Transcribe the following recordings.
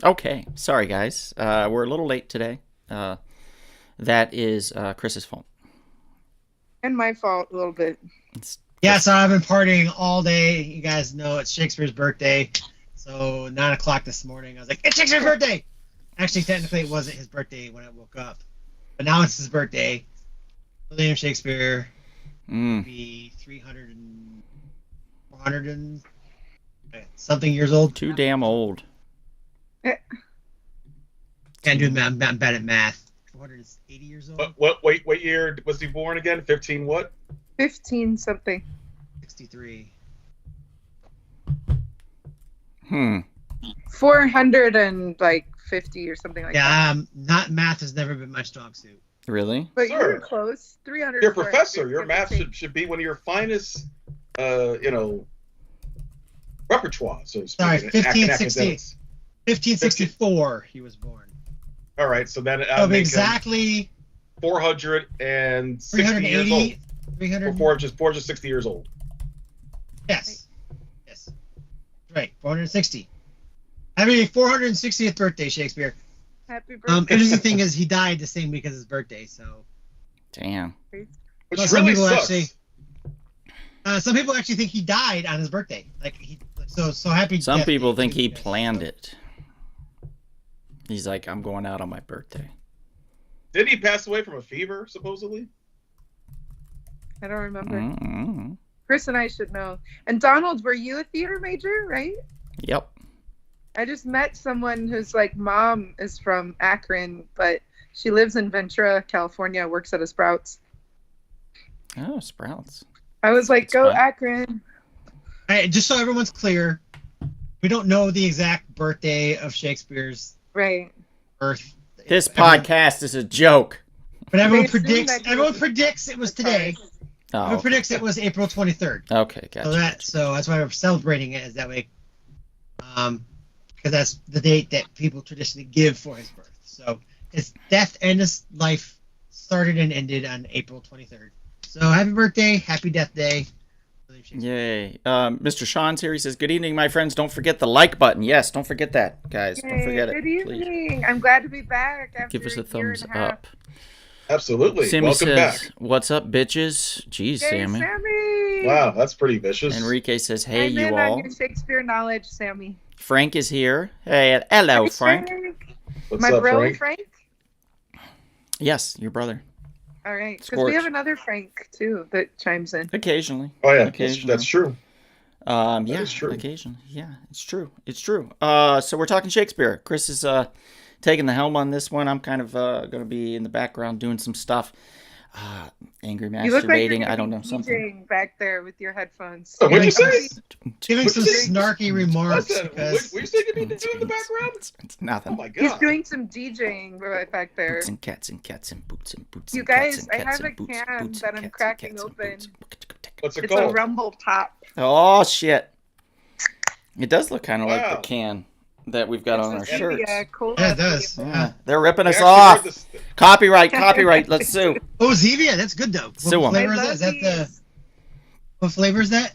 Okay, sorry guys. We're a little late today. That is Chris's fault. And my fault a little bit. It's Yeah, so I've been partying all day. You guys know it's Shakespeare's birthday. So 9 o'clock this morning, I was like, it's Shakespeare's birthday! Actually, technically, it wasn't his birthday when I woke up. But now it's his birthday. William Shakespeare will be 300 and 400 and something years old. too damn old. Can't do math. I'm bad at math. 480 years old? What year was he born again? 15 what? 15 something. 63. 450 or something like that. Yeah, not math has never been my strong suit. Really? But Sir, you're close. 300. You're a professor. Your math should be one of your finest, repertoire, so to speak. Sorry, in 1560. 1564 he was born. All right, so then So exactly 460 years old. 300. 460 years old. Yes. Yes. Right, 460. Happy 460th birthday, Shakespeare. Happy birthday. Interesting thing is he died the same week as his birthday, so Damn. Which Well, some really people sucks. some people actually think he died on his birthday. Like so happy. Some death people day think to he you guys. planned it. He's like, I'm going out on my birthday. Did he pass away from a fever, supposedly? I don't remember. Mm-hmm. Chris and I should know. And Donald, were you a theater major, right? Yep. I just met someone whose like mom is from Akron, but she lives in Ventura, California, works at a Sprouts. Oh, Sprouts. I was like, That's go fine. Akron. Hey, just so everyone's clear, we don't know the exact birthday of Shakespeare's Right. birth. This podcast is a joke. But everyone They assume predicts. that you- Everyone predicts it was today. Everyone Oh, predicts it was April 23rd. okay, gotcha. So that's why we're celebrating it as that way. Because that's the date that people traditionally give for his birth. So his death and his life started and ended on April 23rd. So happy birthday, happy death day. William Shakespeare. Yay. Mr. Sean's here. He says, good evening, my friends. Don't forget the like button. Yes, don't forget that, guys. Don't Yay, forget it. Good Please. evening. I'm glad to be back after Give us a year thumbs and half. up. Absolutely. Sammy Welcome says, back. what's up, bitches? Jeez, Yay, Sammy. Sammy. Wow, that's pretty vicious. Enrique says, hey, I'm you in all. on your Shakespeare knowledge, Sammy. Frank is here. Hey, hello, Hi, Frank. What's My up, bro, Frank? Yes, your brother. All right. Because Scorch. we have another Frank, too, that chimes in. Occasionally. Oh yeah, Occasionally. that's true. Yeah, is true. occasionally. Yeah, it's true. It's true. So we're talking Shakespeare. Chris is taking the helm on this one. I'm kind of going to be in the background doing some stuff. Angry You look like you're masturbating. gonna I don't be know, something. DJing back there with your headphones. Oh, what'd you Giving say? some- Giving some snarky remarks What's that? because What you saying to me to do in the background? It's nothing. Oh my He's god. doing some DJing right back there. Boots and cats and cats and boots and boots You and cats guys, and I cats have and a boots, can boots that and I'm cats cracking and cats and open. boots. What's it It's called? a Rumble Top. Oh shit! It does look kind of like Wow. the can that we've got on our It's a shirts. cola Yeah, it does. flavor. Yeah, they're ripping I us actually off. heard this- Copyright. Let's sue. Oh, Zevia, that's good though. Sue 'em. What I flavor is that? love Is that the these. what flavor is that?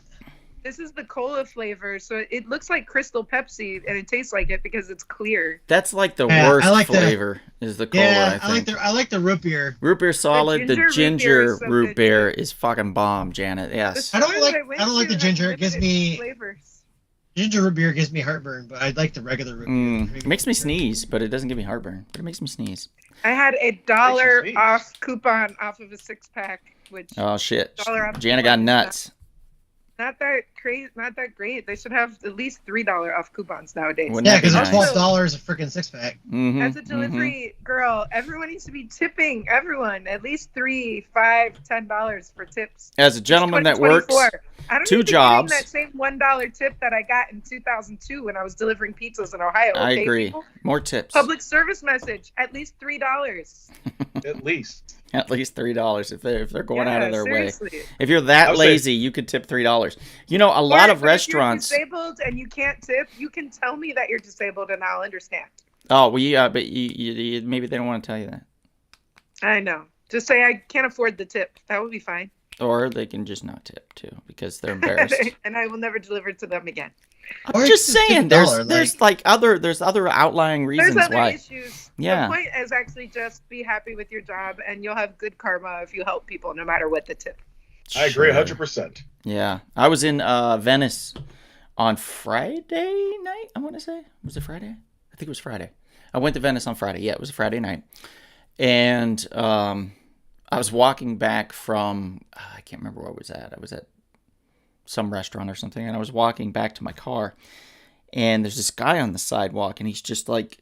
This is the cola flavor, so it looks like Crystal Pepsi, and it tastes like it because it's clear. That's like the Yeah, worst I like the- flavor. Is the cola? Yeah, I think. I like the root beer. Root beer solid. The ginger ginger root beer is so root good, beer too. is fucking bomb, Janet. Yes. I don't Stores like- went I don't like to the have ginger. It gives limited me- flavors. Ginger root beer gives me heartburn, but I like the regular root beer. It makes me sneeze, but it doesn't give me heartburn. But it makes me sneeze. I had a $1 sneeze. off coupon off of a 6-pack, which Oh shit! Dollar off Janet got coupon. nuts. not that crazy, not that great. They should have at least $3 off coupons nowadays. Wouldn't Yeah, that be because nice? they're $12 a freaking 6-pack. Mhm, As a delivery girl, everyone needs to be tipping everyone at least $3, $5, $10 for tips. As a gentleman that works 2024. I don't two need to be jobs. getting that same $1 tip that I got in 2002 when I was delivering pizzas in Ohio. I okay, agree. people? More tips. Public service message, at least $3. At least. At least $3 if they're going out of their seriously. way. If you're that I would say- lazy, you could tip $3. You know, a lot of But restaurants. If you're disabled and you can't tip, you can tell me that you're disabled and I'll understand. Oh, well, yeah, but you maybe they don't want to tell you that, I know. Just say I can't afford the tip. That would be fine. or they can just not tip too because they're embarrassed. And I will never deliver to them again. Or I'm you just could just saying, give a dollar, there's other outlying There's reasons other why. issues. Yeah. The point is actually just be happy with your job, and you'll have good karma if you help people, no matter what the tip. I agree Sure. 100%. Yeah, I was in Venice on Friday night. I want to say, was it Friday? I think it was Friday. I went to Venice on Friday. Yeah, it was a Friday night, and I was walking back from I can't remember where I was at. I was at some restaurant or something, and I was walking back to my car, and there's this guy on the sidewalk, and he's just like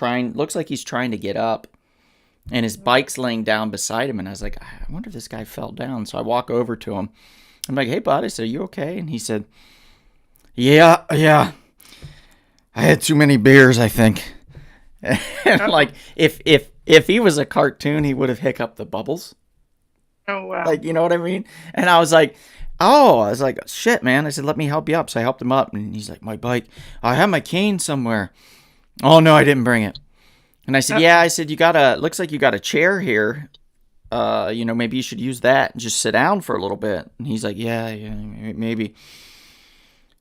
looks like he's trying to get up, and his bike's laying down beside him, and I was like, I wonder if this guy fell down. So I walk over to him. I'm like, hey, bud, I said, are you okay? And he said, yeah. I had too many beers, I think. And like, if he was a cartoon, he would have hiccuped the bubbles. Oh, wow. Like, you know what I mean? And I was like, shit, man. I said, let me help you up. So I helped him up. And he's like, my bike, I have my cane somewhere. Oh, no, I didn't bring it. And I said, yeah. I said, looks like you got a chair here. Maybe you should use that and just sit down for a little bit. And he's like, yeah, maybe.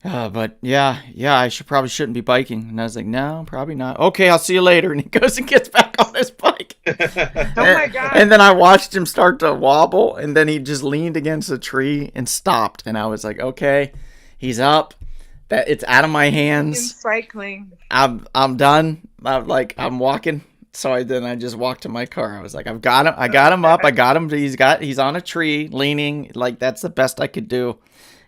But yeah, I probably shouldn't be biking. And I was like, no, probably not. Okay, I'll see you later. And he goes and gets back on his bike. Oh my God. And then I watched him start to wobble, and then he just leaned against a tree and stopped. And I was like, okay, he's up. That it's out of my In hands. cycling. I'm done. I'm walking. So I just walked to my car. I was like, I got him up. I got him. He's on a tree leaning. Like, that's the best I could do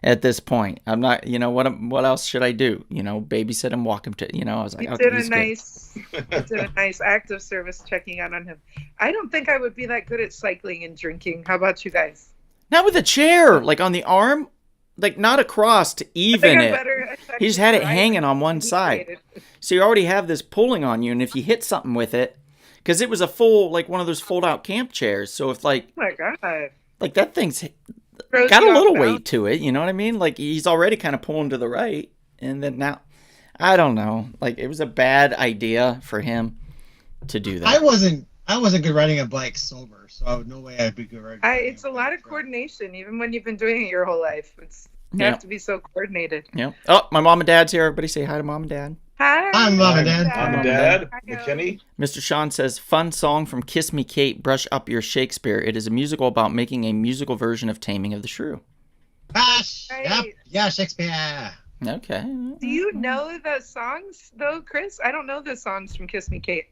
at this point. I'm not, what else should I do? Babysit him, walk him to, I was like, You okay, did a nice act of service checking out on him. I don't think I would be that good at cycling and drinking. How about you guys? Not with a chair, like on the arm, like not across to even it. He just had it hanging on one side. So you already have this pulling on you, and if you hit something with it, because it was a full, like one of those fold-out camp chairs, so if Oh my God. like that thing's Throws got a you off little balance. weight to it, you know what I mean? Like he's already kind of pulling to the right, and then now, I don't know. Like it was a bad idea for him to do that. I wasn't good riding a bike sober, so I would no way I'd be good riding. It's a lot of coordination, even when you've been doing it your whole life. You have to be so coordinated. Yeah. Oh, my mom and dad's here. Everybody say hi to mom and dad. Hi, Mom and Dad. Mom and Dad, Hi, McKinney. Mr. Sean says, fun song from Kiss Me Kate, Brush Up Your Shakespeare. It is a musical about making a musical version of Taming of the Shrew. Gosh, Right. yep, yeah, Shakespeare. Okay. Do you know the songs though, Chris? I don't know the songs from Kiss Me Kate.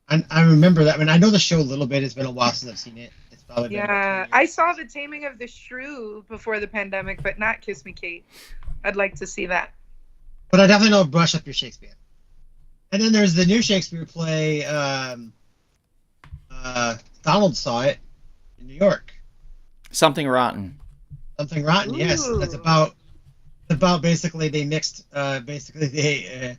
I remember that. I mean, I know the show a little bit. It's been a while since I've seen it. It's probably been about Yeah, 20 I years. saw the Taming of the Shrew before the pandemic, but not Kiss Me Kate. I'd like to see that. But I definitely know Brush Up Your Shakespeare. And then there's the new Shakespeare play. Donald saw it in New York. Something Rotten. Something Rotten. Yes, Ooh. that's about basically they mixed. They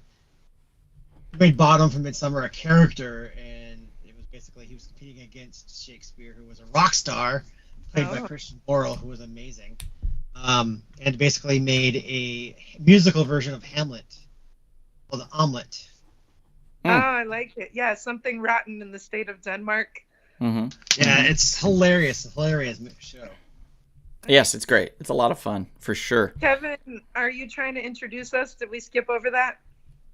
made Bottom from Midsummer a character, and it was basically he was competing against Shakespeare, who was a rock star, played by Oh. Christian Borle, who was amazing. And basically made a musical version of Hamlet called Omelette. Oh, I like it. Yeah, Something Rotten in the State of Denmark. Mm-hmm. Yeah, it's hilarious. Hilarious show. Yes, it's great. It's a lot of fun, for sure. Kevin, are you trying to introduce us? Did we skip over that?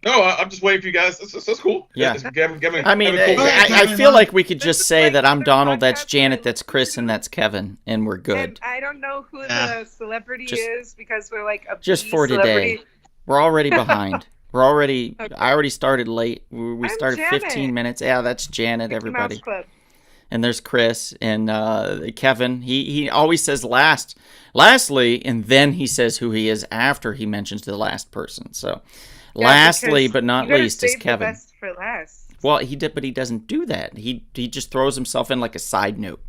No, I'm just waiting for you guys. That's cool. Yeah. Gavin, I mean, Gavin, cool. I feel like we could This just is say like that I'm the Donald, that's podcast Janet, that- that's Chris, and that's Kevin, and we're good. And I don't know who Yeah. the celebrity Just- is because we're like a just B for today. celebrity. We're already behind. Okay. I already started late. We I'm started Janet. 15 minutes. Yeah, that's Janet, Mickey everybody. Mouse Club. And there's Chris and Kevin. He always says lastly, and then he says who he is after he mentions the last person. So, Yeah, lastly because but not you gotta least is save the Kevin. best for last. Well, but he doesn't do that. He just throws himself in like a side note.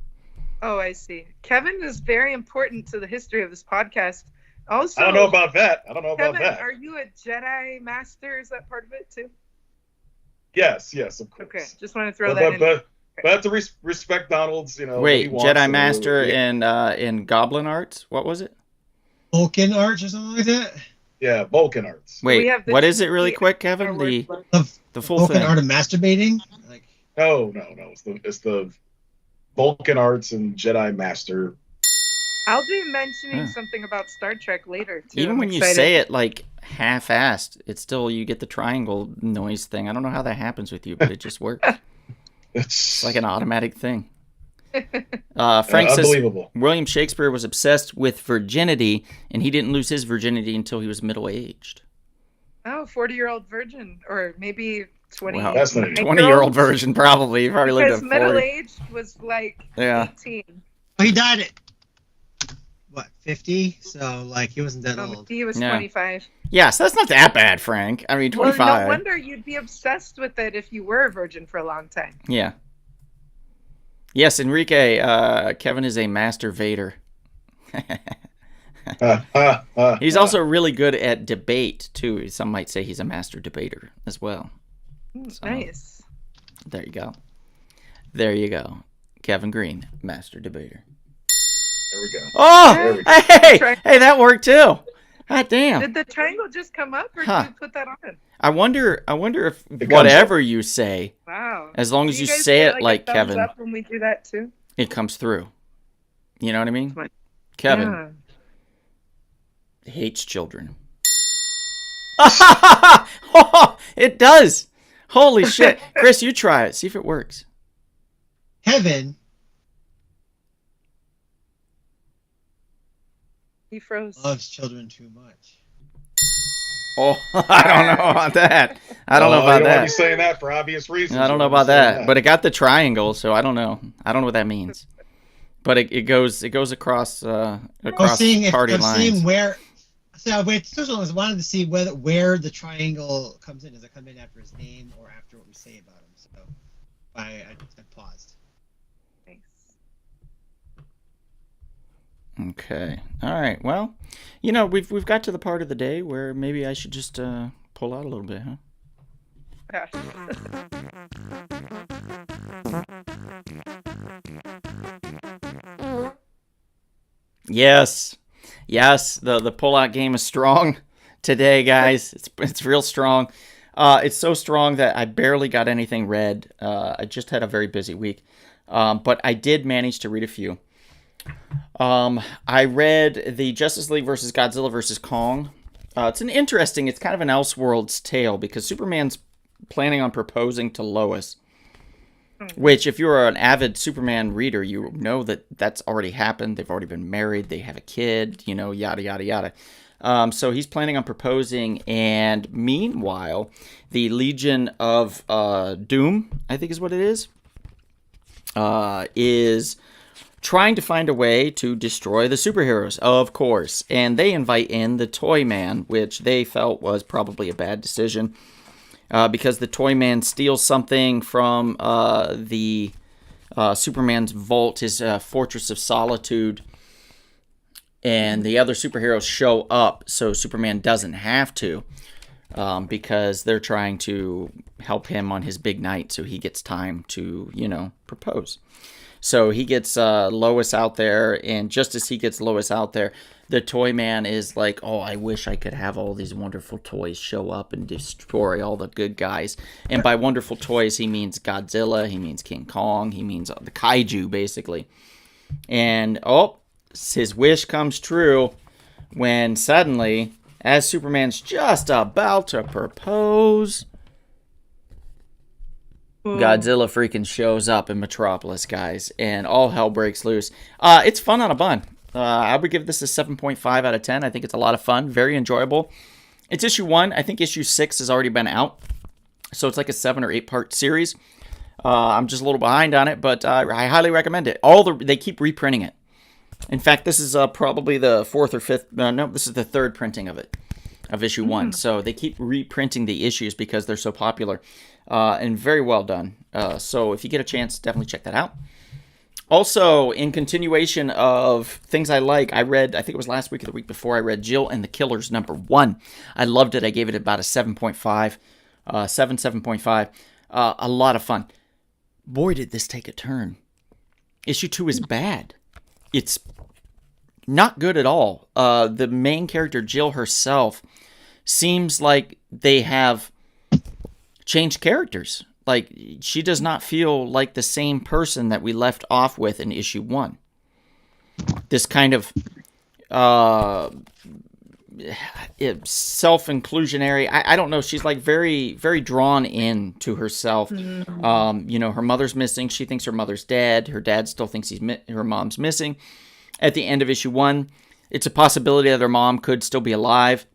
Oh, I see. Kevin is very important to the history of this podcast. Also, I don't know about that. Kevin, are you a Jedi Master? Is that part of it too? Yes, of course. Okay, just want to throw that in. But I have to respect Donald's. What Wait, he wants Jedi and Master yeah. in Goblin Arts? What was it? Vulcan Arch or something like that. Yeah, Vulcan arts. Wait, have the what is it really the- quick, Kevin? Star Wars The full Vulcan thing. Art of Masturbating. Like, No. It's the Vulcan arts and Jedi Master. I'll be mentioning Yeah. something about Star Trek later too. Even I'm when you excited. say it like half-assed, it's still you get the triangle noise thing. I don't know how that happens with you, but it just works. It's like an automatic thing. Frank says Unbelievable. William Shakespeare was obsessed with virginity, and he didn't lose his virginity until he was middle-aged. Oh, 40-year-old virgin, or maybe 20. Well, That's not 20-year-old version probably. You've already lived Because at 40. middle-aged was like Yeah. 18. Well, he died at what 50? So like he wasn't that old. He was Yeah. 25. Yeah, so that's not that bad, Frank. I mean, 25. Well, no wonder you'd be obsessed with it if you were a virgin for a long time. Yeah. Yes, Enrique, Kevin is a master Vader. He's also really good at debate, too. Some might say he's a master debater as well. So, Nice. there you go. There you go. Kevin Green, master debater. There we go. Oh, There we go. hey, that worked too. God damn. Did the triangle just come up, or Huh. did you put that on? I wonder if comes whatever you say, Wow. as long as Do you guys say get, it like a thumbs Kevin, up when we do that too? it comes through. You know what I mean? Fine. Kevin Yeah. hates children. It does. Holy shit. Chris, you try it. See if it works. Kevin He froze. loves children too much. Oh, I don't know about that. I don't know You about don't want to be that. saying that for obvious reasons. I don't know You about want to be saying that. But it got the triangle, so I don't know. I don't know what that means. But it goes across I'm across seeing if party I'm lines. seeing where. So wait, first of all, I wanted to see where the triangle comes in. Does it come in after his name or after what we say about him? So I paused. Nice. Okay. All right. Well, you know, we've got to the part of the day where maybe I should just pull out a little bit, huh? Yeah. Yes. Yes, the pull-out game is strong today, guys. It's real strong. It's so strong that I barely got anything read. I just had a very busy week. But I did manage to read a few. I read the Justice League versus Godzilla versus Kong. It's kind of an Elseworlds tale because Superman's planning on proposing to Lois. Which, if you're an avid Superman reader, you know that that's already happened. They've already been married. They have a kid, you know, yada, yada, yada. So he's planning on proposing. And meanwhile, the Legion of Doom, I think is what it is trying to find a way to destroy the superheroes, of course. And they invite in the Toy Man, which they felt was probably a bad decision. Because the Toy Man steals something from the Superman's vault, his Fortress of Solitude, and the other superheroes show up, so Superman doesn't have to, because they're trying to help him on his big night, so he gets time to, you know, propose. So he gets Lois out there, and just as he gets Lois out there, the Toy Man is like, oh, I wish I could have all these wonderful toys show up and destroy all the good guys. And by wonderful toys, he means Godzilla, he means King Kong, he means the kaiju, basically. And, his wish comes true when suddenly, as Superman's just about to propose, Godzilla freaking shows up in Metropolis, guys, and all hell breaks loose. It's fun on a bun. I would give this a 7.5 out of 10. I think it's a lot of fun, very enjoyable. It's issue 1. I think issue 6 has already been out, so it's like a 7 or 8 part series. I'm just a little behind on it, but I highly recommend it. They keep reprinting it. In fact, this is probably the 4th or 5th. No, this is the 3rd printing of it, of issue 1. So they keep reprinting the issues because they're so popular, and very well done. So if you get a chance, definitely check that out. Also, in continuation of things I like, I read, I think it was last week or the week before, I read Jill and the Killers #1. I loved it. I gave it about a 7.5, 7.5. A lot of fun. Boy, did this take a turn. Issue 2 is bad. It's not good at all. The main character, Jill herself, seems like they have changed characters. Like, she does not feel like the same person that we left off with in issue 1. this kind of self-inclusionary. I don't know. She's like very, very drawn in to herself. You know, her mother's missing. She thinks her mother's dead. Her dad still thinks her mom's missing. At the end of issue 1, it's a possibility that her mom could still be alive.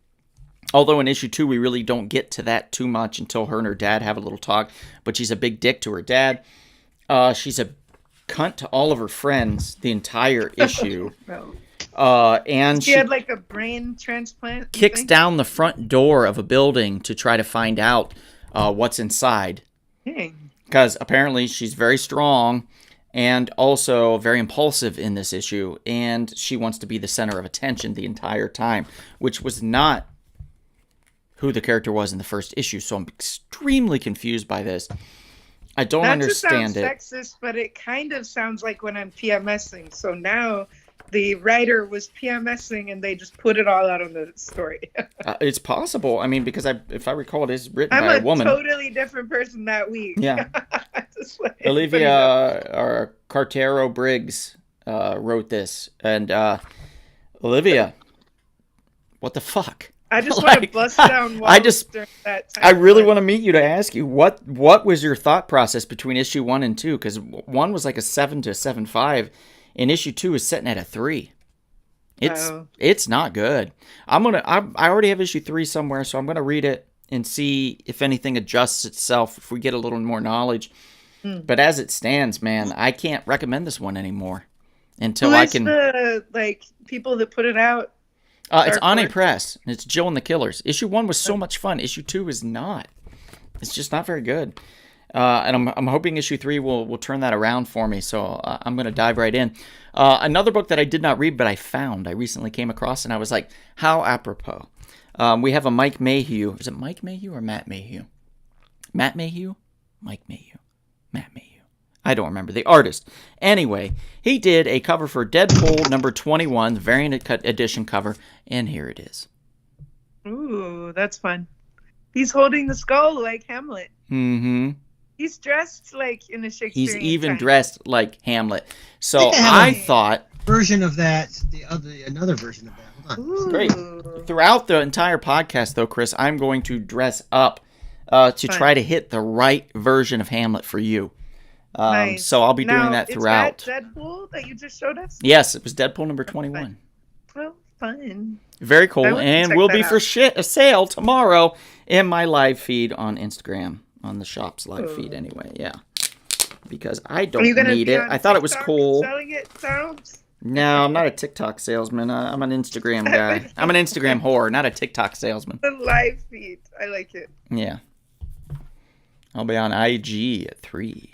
Although in issue 2, we really don't get to that too much until her and her dad have a little talk. But she's a big dick to her dad. She's a cunt to all of her friends the entire issue. And she had like a brain transplant. Kicks down the front door of a building to try to find out what's inside. Because apparently she's very strong and also very impulsive in this issue. And she wants to be the center of attention the entire time, which was not who the character was in the first issue. So I'm extremely confused by this. I don't understand it. That sounds sexist, but it kind of sounds like when I'm PMSing. So now the writer was PMSing and they just put it all out on the story. It's possible. I mean, because if I recall, it is written by a woman. I'm a totally different person that week. Yeah. Olivia Cartero Briggs wrote this. And Olivia, what the fuck? I just want to bust down walls during that time. I really want to meet you to ask you what was your thought process between issue 1 and 2? Because 1 was like a 7 to 7.5, and issue 2 is sitting at a 3. It's not good. I already have issue 3 somewhere, so I'm gonna read it and see if anything adjusts itself, if we get a little more knowledge. But as it stands, man, I can't recommend this one anymore until I can. The people that put it out? It's Ane Press. It's Jill and the Killers. Issue 1 was so much fun. Issue 2 is not. It's just not very good. And I'm hoping issue 3 will turn that around for me. So I'm going to dive right in. Another book that I did not read, but I recently came across, and I was like, how apropos. We have a Mike Mayhew. Is it Mike Mayhew or Matt Mayhew? Matt Mayhew? Mike Mayhew. Matt Mayhew. I don't remember the artist. Anyway, he did a cover for Deadpool number 21, the variant edition cover, and here it is. Ooh, that's fun. He's holding the skull like Hamlet. Mm-hmm. He's dressed like in a Shakespeare. He's even dressed like Hamlet. So I thought version of that, another version of that. Hold on. Great. Throughout the entire podcast, though, Chris, I'm going to dress up to try to hit the right version of Hamlet for you. Nice. So I'll be doing that throughout. Is that Deadpool that you just showed us? Yes, it was Deadpool number 21. Well, fun. Very cool, and will be for a sale tomorrow in my live feed on Instagram, on the shop's live feed anyway. Yeah, because I don't need it. I thought it was cool. Selling it sounds? No, I'm not a TikTok salesman. I'm an Instagram guy. I'm an Instagram whore, not a TikTok salesman. The live feed, I like it. Yeah, I'll be on IG at 3.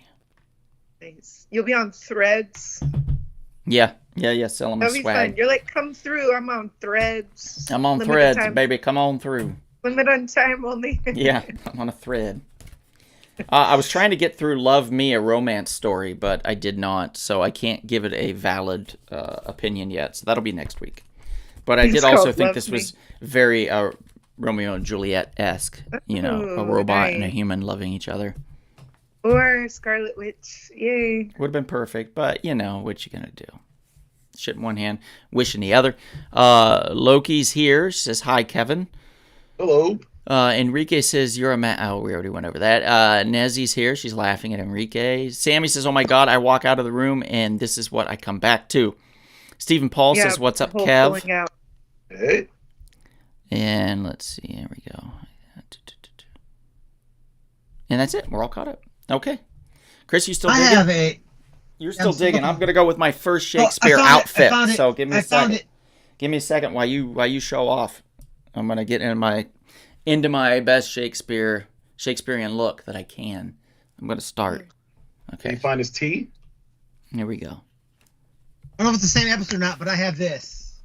Nice. You'll be on Threads. Yeah. Selling my That'll be swag. fun. You're like, come through. I'm on Threads. I'm on Threads, baby. Come on through. Limit on time only. Yeah, I'm on a thread. I was trying to get through Love Me, a romance story, but I did not, so I can't give it a valid opinion yet. So that'll be next week. But I did also think this was very Romeo and Juliet-esque. You know, a robot and a human loving each other. Or Scarlet Witch. Yay. Would have been perfect, but you know, what you gonna do? Shit in one hand, wish in the other. Loki's here. Says, hi, Kevin. Hello. Enrique says, you're a man. Oh, we already went over that. Nezzy's here. She's laughing at Enrique. Sammy says, oh my God, I walk out of the room and this is what I come back to. Stephen Paul says, what's up, Kev? Hey. And let's see. Here we go. And that's it. We're all caught up. Okay. Chris, you still digging? You're still digging. I'm going to go with my first Shakespeare outfit. So give me a second. Give me a second while you show off. I'm going to get into my best Shakespearean look that I can. I'm going to start. Okay. Can you find his tea? Here we go. I don't know if it's the same episode or not, but I have this.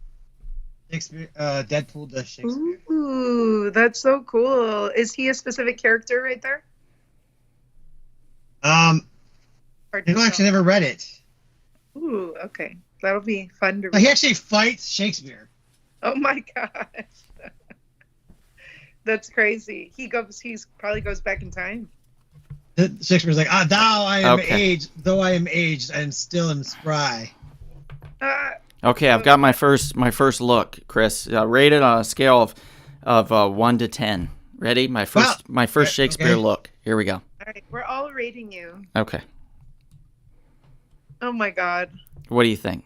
Shakespeare, Deadpool does Shakespeare. Ooh, that's so cool. Is he a specific character right there? I actually never read it. Ooh, okay. That'll be fun to read. He actually fights Shakespeare. Oh my gosh. That's crazy. He probably goes back in time. Shakespeare's like, though I am aged, I am still am spry. Okay, I've got my first look, Chris. Rated on a scale of 1 to 10. Ready? My first Shakespeare look. Here we go. All right, we're all rating you. Okay. Oh my God. What do you think?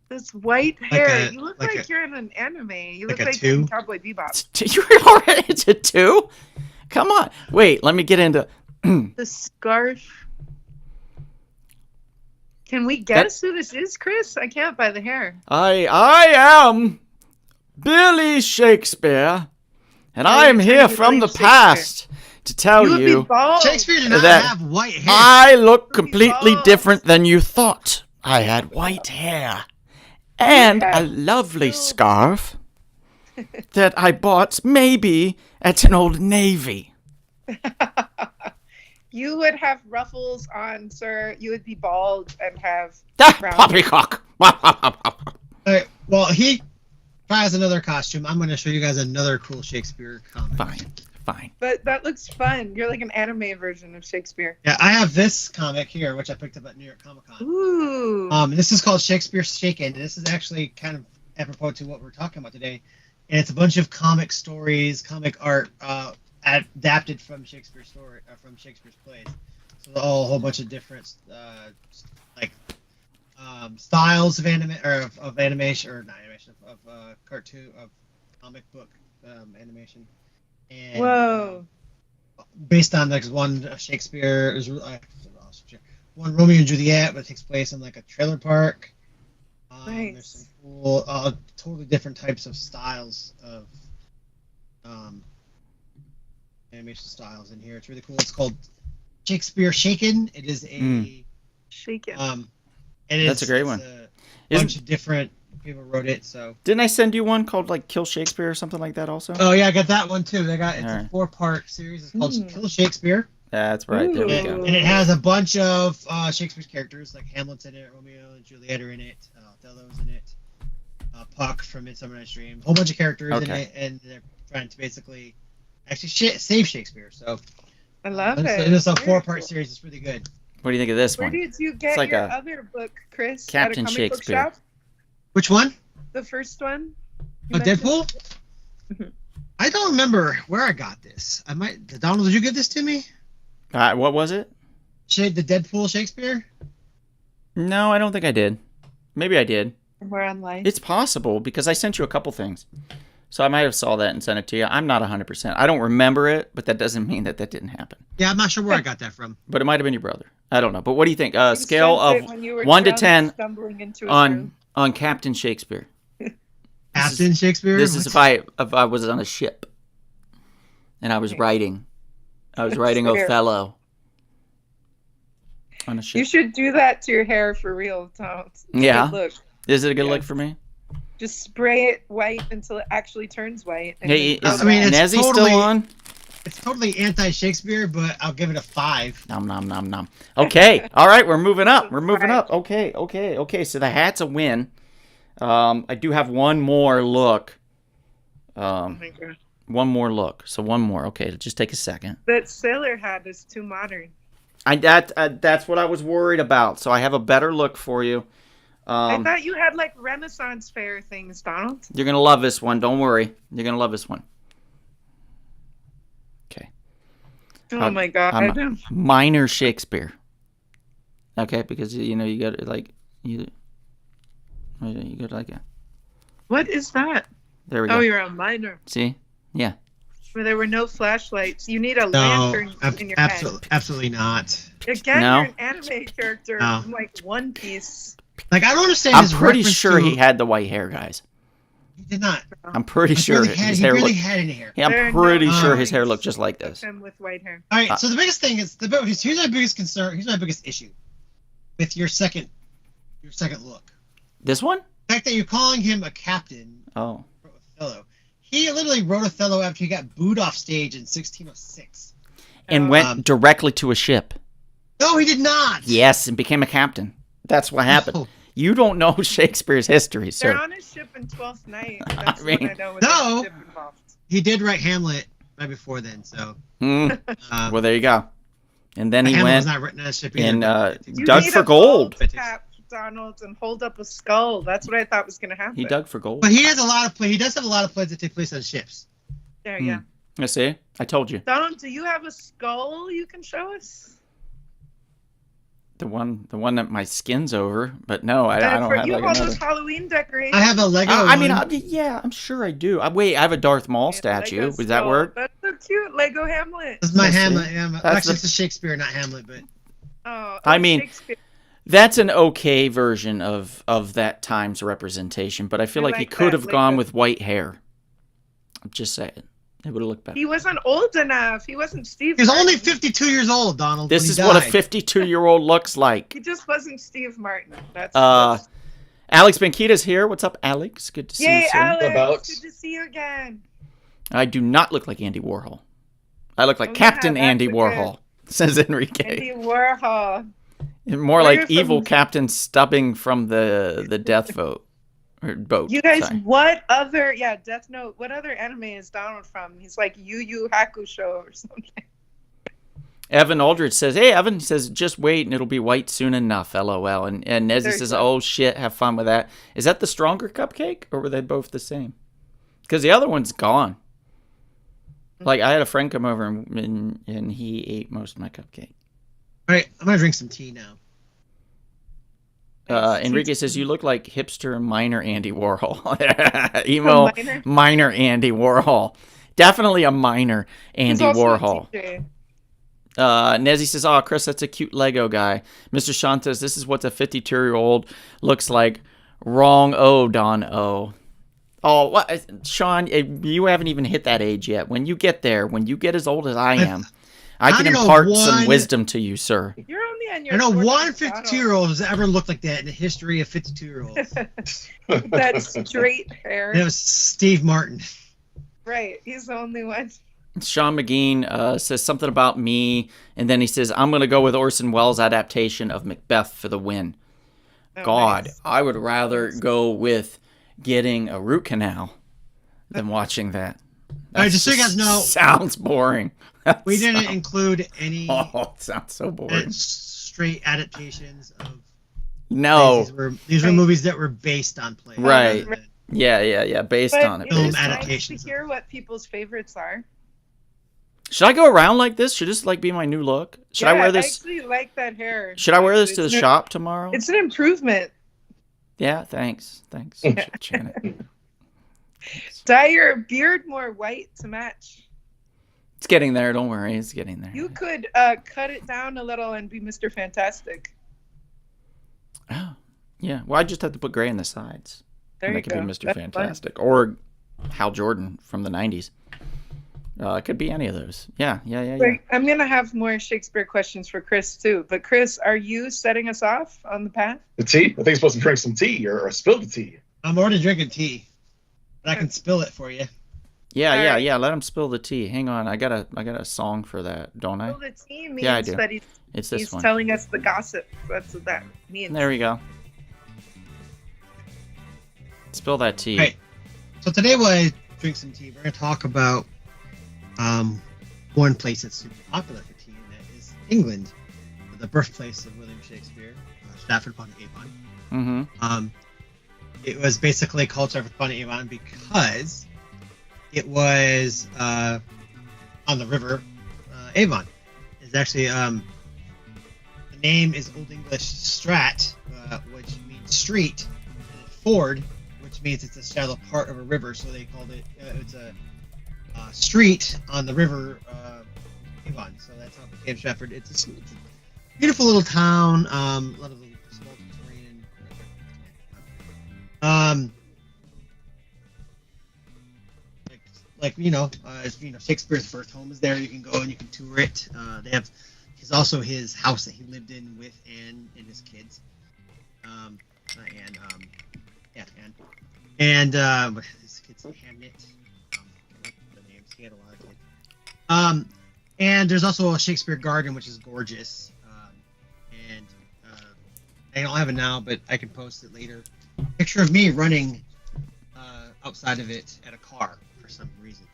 This white hair. You look like you're in an anime. You look like you're in Cowboy Bebop. You're already into 2? Come on. Wait, let me get into the scarf. Can we guess who this is, Chris? I can't by the hair. I am Billy Shakespeare, and I am here from the past to tell you Shakespeare did not that have white hair. I look completely different than you thought. I had white hair and a lovely scarf that I bought maybe at an Old Navy. You would have ruffles on, sir. You would be bald and have poppycock. Right, well, he tries another costume. I'm going to show you guys another cool Shakespeare comic. Fine. But that looks fun. You're like an anime version of Shakespeare. Yeah, I have this comic here, which I picked up at New York Comic Con. Ooh. This is called Shakespeare Shaken. And this is actually kind of apropos to what we're talking about today. And it's a bunch of comic stories, comic art, adapted from Shakespeare's story, from Shakespeare's plays. So a whole bunch of different styles of animation, or not animation, of cartoon, of comic book animation. And, whoa! Based on one one Romeo and Juliet, but it takes place in like a trailer park. Nice. There's some cool, totally different types of styles of animation styles in here. It's really cool. It's called Shakespeare Shaken. It is a Shaken. That's a great one. A bunch of different people wrote it. So didn't I send you one called like Kill Shakespeare or something like that also? Oh yeah, I got that one too. It's a 4-part series. It's called Kill Shakespeare. That's right. There we go. And it has a bunch of Shakespeare's characters, like Hamlet's in it, Romeo and Juliet are in it, Othello's in it, Puck from Midsummer Night's Dream, a whole bunch of characters in it, and they're trying to basically actually save Shakespeare. So I love it. It's a 4-part series. It's really good. What do you think of this one? Where did you get your other book, Chris? Captain Shakespeare. Which one? The first one. Deadpool? I don't remember where I got this. Donald, did you give this to me? What was it? The Deadpool Shakespeare? No, I don't think I did. Maybe I did. We're online. It's possible because I sent you a couple things. So I might have saw that and sent it to you. I'm not 100%. I don't remember it, but that doesn't mean that didn't happen. Yeah, I'm not sure where I got that from. But it might have been your brother. I don't know. But what do you think? Scale of 1 to 10 on Captain Shakespeare. Captain Shakespeare? This is if I was on a ship and I was writing. I was writing Othello on a ship. You should do that to your hair for real, Tom. Yeah. Look. Is it a good look for me? Just spray it white until it actually turns white. Hey, is Nezzy still on? It's totally anti-Shakespeare, but I'll give it a 5. Nom, nom, nom, nom. Okay. All right, we're moving up. Okay. So the hat's a win. I do have one more look. Oh my God. One more look. So one more. Okay, just take a second. That sailor hat is too modern. That's what I was worried about. So I have a better look for you. I thought you had like Renaissance fair things, Donald. You're gonna love this one. Don't worry. You're gonna love this one. Okay. Oh my God. Minor Shakespeare. Okay, because you got like you got like a. What is that? There we go. Oh, you're a minor. See? Yeah. Where there were no flashlights. You need a lantern in your head. Absolutely not. Again, you're an anime character in like One Piece. Like, I don't understand. I'm pretty sure he had the white hair, guys. He did not. I'm pretty sure his hair looked. Had any hair. Yeah, I'm pretty sure his hair looked just like this. Him with white hair. All right. So the biggest thing is here's my biggest concern. Here's my biggest issue with your second look. This one? The fact that you're calling him a captain. Oh. Othello. He literally wrote Othello after he got booed off stage in 1606. And went directly to a ship. No, he did not. Yes, and became a captain. That's what happened. No. You don't know Shakespeare's history, sir. They're on a ship in Twelfth Night. That's what I know. No, he did write Hamlet right before then. So. Well, there you go. And then he went was not written on a ship and dug for gold. Donald and hold up a skull. That's what I thought was going to happen. He dug for gold. But he has a lot of he does have a lot of plays that take place on ships. There, yeah. I see. I told you. Donald, do you have a skull you can show us? The one that my skin's over, but no, I don't have you like have all another. those Halloween decorations. I have a Lego. I mean, one. yeah, I'm sure I do. Wait, I have a Darth Maul statue. Lego Would that skull. work? That's so cute, Lego Hamlet. This is my Let's see. Hamlet. Hamlet. That's Actually, the- it's a Shakespeare, not Hamlet, but I mean, Shakespeare. That's an okay version of that time's representation, but I feel I like he like could that, have gone Lego. with white hair. I'm just saying. It would have looked better. He wasn't old enough. He wasn't Steve. he was only Martin. 52 years old, Donald. This when is he what a died. 52-year-old looks like. He just wasn't Steve Martin. That's Alex Banquita's here. What's up, Alex? Good to see Yay, you, sir. Alex! About- Good to see you again. I do not look like Andy Warhol. I look like Oh, yeah, Captain that's Andy okay. Warhol, says Enrique. Andy Warhol. More Where like you're evil from- Captain Stubbing from the Death Vote. Or boat. You guys, sorry. what other? Yeah, Death Note. What other anime is Donald from? He's like Yu Yu Hakusho or something. Evan Aldridge says, hey, Evan, he says, just wait and it'll be white soon enough, LOL. And Nezzy There's says, that. oh, shit, have fun with that. Is that the stronger cupcake, or were they both the same? Because the other one's gone. Like, I had a friend come over, and he ate most of my cupcake. All right, I'm gonna drink some tea now. Enrique says, you look like hipster minor Andy Warhol. Emo Minor? minor Andy Warhol. Definitely a minor He's Andy also a Warhol. teacher. Nezzy says, oh, Chris, that's a cute Lego guy. Mr. Sean says, this is what a 52-year-old looks like. Wrong O, Don O. Oh, what? Sean, you haven't even hit that age yet. When you get there, when you get as old as I am, I can I know impart some one- wisdom to you, sir. You're only on your. I know fourth one Donald. 52-year-old has ever looked like that in the history of 52-year-olds. That straight hair. And it was Steve Martin. Right. He's the only one. Sean McGean says something about me, and then he says, I'm going to go with Orson Welles' adaptation of Macbeth for the win. Oh, God, nice. I would rather go with getting a root canal than watching that. All right, just so you guys know- Sounds boring. We didn't include any Oh, it sounds so boring. straight adaptations of No. These were movies that were based on plays. Right. rather than- Yeah. Based But on it. it Film is based on it. nice to adaptations. hear what people's favorites are. Should I go around like this? Should this like be my new look? Should I wear I this? actually like that hair. Should I wear this to the It's an- shop tomorrow? It's an improvement. Yeah, thanks, Janet. Dye your beard more white to match. It's getting there. Don't worry, it's getting there. You could cut it down a little and be Mr. Fantastic. Oh, yeah. Well, I just have to put gray in the sides. There and you I could go. be Mr. That's fun. Fantastic or Hal Jordan from the '90s. It could be any of those. Yeah. Wait, I'm gonna have more Shakespeare questions for Chris too. But Chris, are you setting us off on the path? The tea? I think you're supposed to drink some tea or spill the tea. I'm already drinking tea, but I can spill it for you. Yeah. Alright. Let him spill the tea. Hang on, I got a song for that, don't I? Well, the tea means Yeah, I do. that It's this he's one. telling us the gossip. That's what that means. There we go. Spill that tea. Right. So today, while I drink some tea, we're going to talk about one place that's super popular for tea, and that is England, the birthplace of William Shakespeare, Stratford-upon-Avon. Mm-hmm. It was basically called Stratford-upon-Avon because it was on the river Avon. It's actually the name is Old English strat, which means street, and ford, which means it's a shallow part of a river. So they called it. It's a street on the river Avon. So that's how it became Stratford. It's a beautiful little town. A lot of little small Victorian. Shakespeare's birth home is there. You can go and you can tour it. They have also his house that he lived in with Anne and his kids. Not Anne. Anne. And his kids Hamnet. The names. He had a lot of kids. And there's also a Shakespeare garden, which is gorgeous. And I don't have it now, but I can post it later. Picture of me running outside of it at a car for some reason.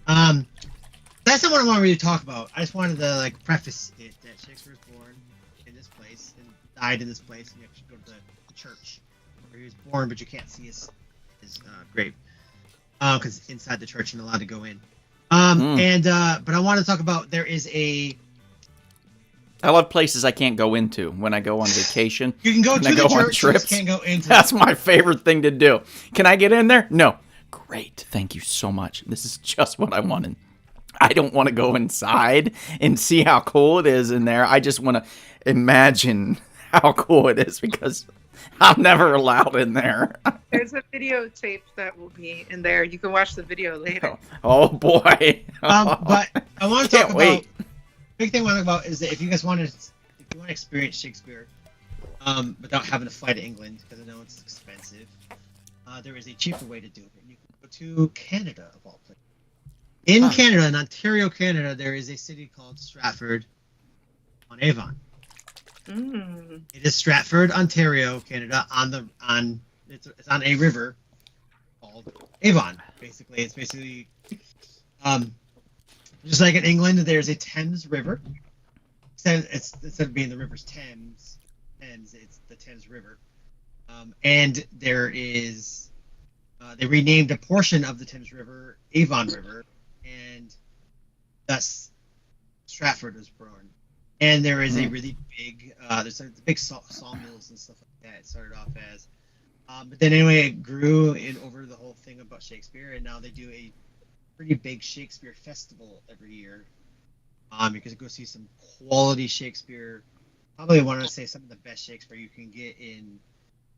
That's not what I want to really talk about. I just wanted to preface it that Shakespeare was born in this place and died in this place, and you actually go to the church where he was born, but you can't see his grave because it's inside the church and allowed to go in. But I want to talk about I love places I can't go into when I go on vacation. You can go to the church, you just can't go into. That's my favorite thing to do. Can I get in there? No. Great. Thank you so much. This is just what I wanted. I don't want to go inside and see how cool it is in there. I just want to imagine how cool it is because I'm never allowed in there. There's a videotape that will be in there. You can watch the video later. Oh boy. But I want to talk wait. about. Big thing I want to talk about is that if you want to experience Shakespeare, without having to fly to England because I know it's expensive, there is a cheaper way to do it. You can go to Canada of all places. In Canada, in Ontario, Canada, there is a city called Stratford on Avon. It is Stratford, Ontario, Canada, it's on a river called Avon. Basically, it's just like in England, there's a Thames River. Instead of being the river's Thames, it's the Thames River. And there is, they renamed a portion of the Thames River Avon River, and thus Stratford was born. And there is a really big, there's the big sawmills and stuff like that. It started off as, but then anyway, it grew over the whole thing about Shakespeare, and now they do a pretty big Shakespeare festival every year. You can go see some quality Shakespeare. Probably want to say some of the best Shakespeare you can get in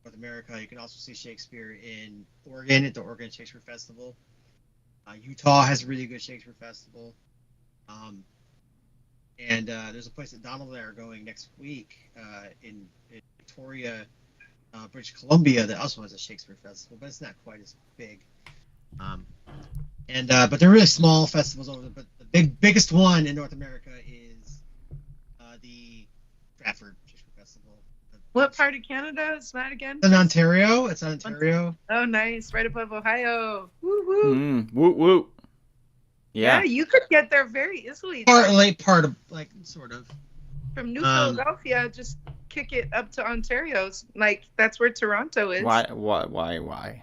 North America. You can also see Shakespeare in Oregon at the Oregon Shakespeare Festival. Utah has a really good Shakespeare festival. And there's a place that Donald and I are going next week in Victoria, British Columbia, that also has a Shakespeare festival, but it's not quite as big. But they're really small festivals over there. But the biggest one in North America is the Stratford Shakespeare Festival. What part of Canada is that again? It's in Ontario. It's in Ontario. Oh, nice. Right above Ohio. Woo woo. Woo woo. Yeah, you could get there very easily. Part of, sort of. From New Philadelphia, just kick it up to Ontario. Like, that's where Toronto is. Why?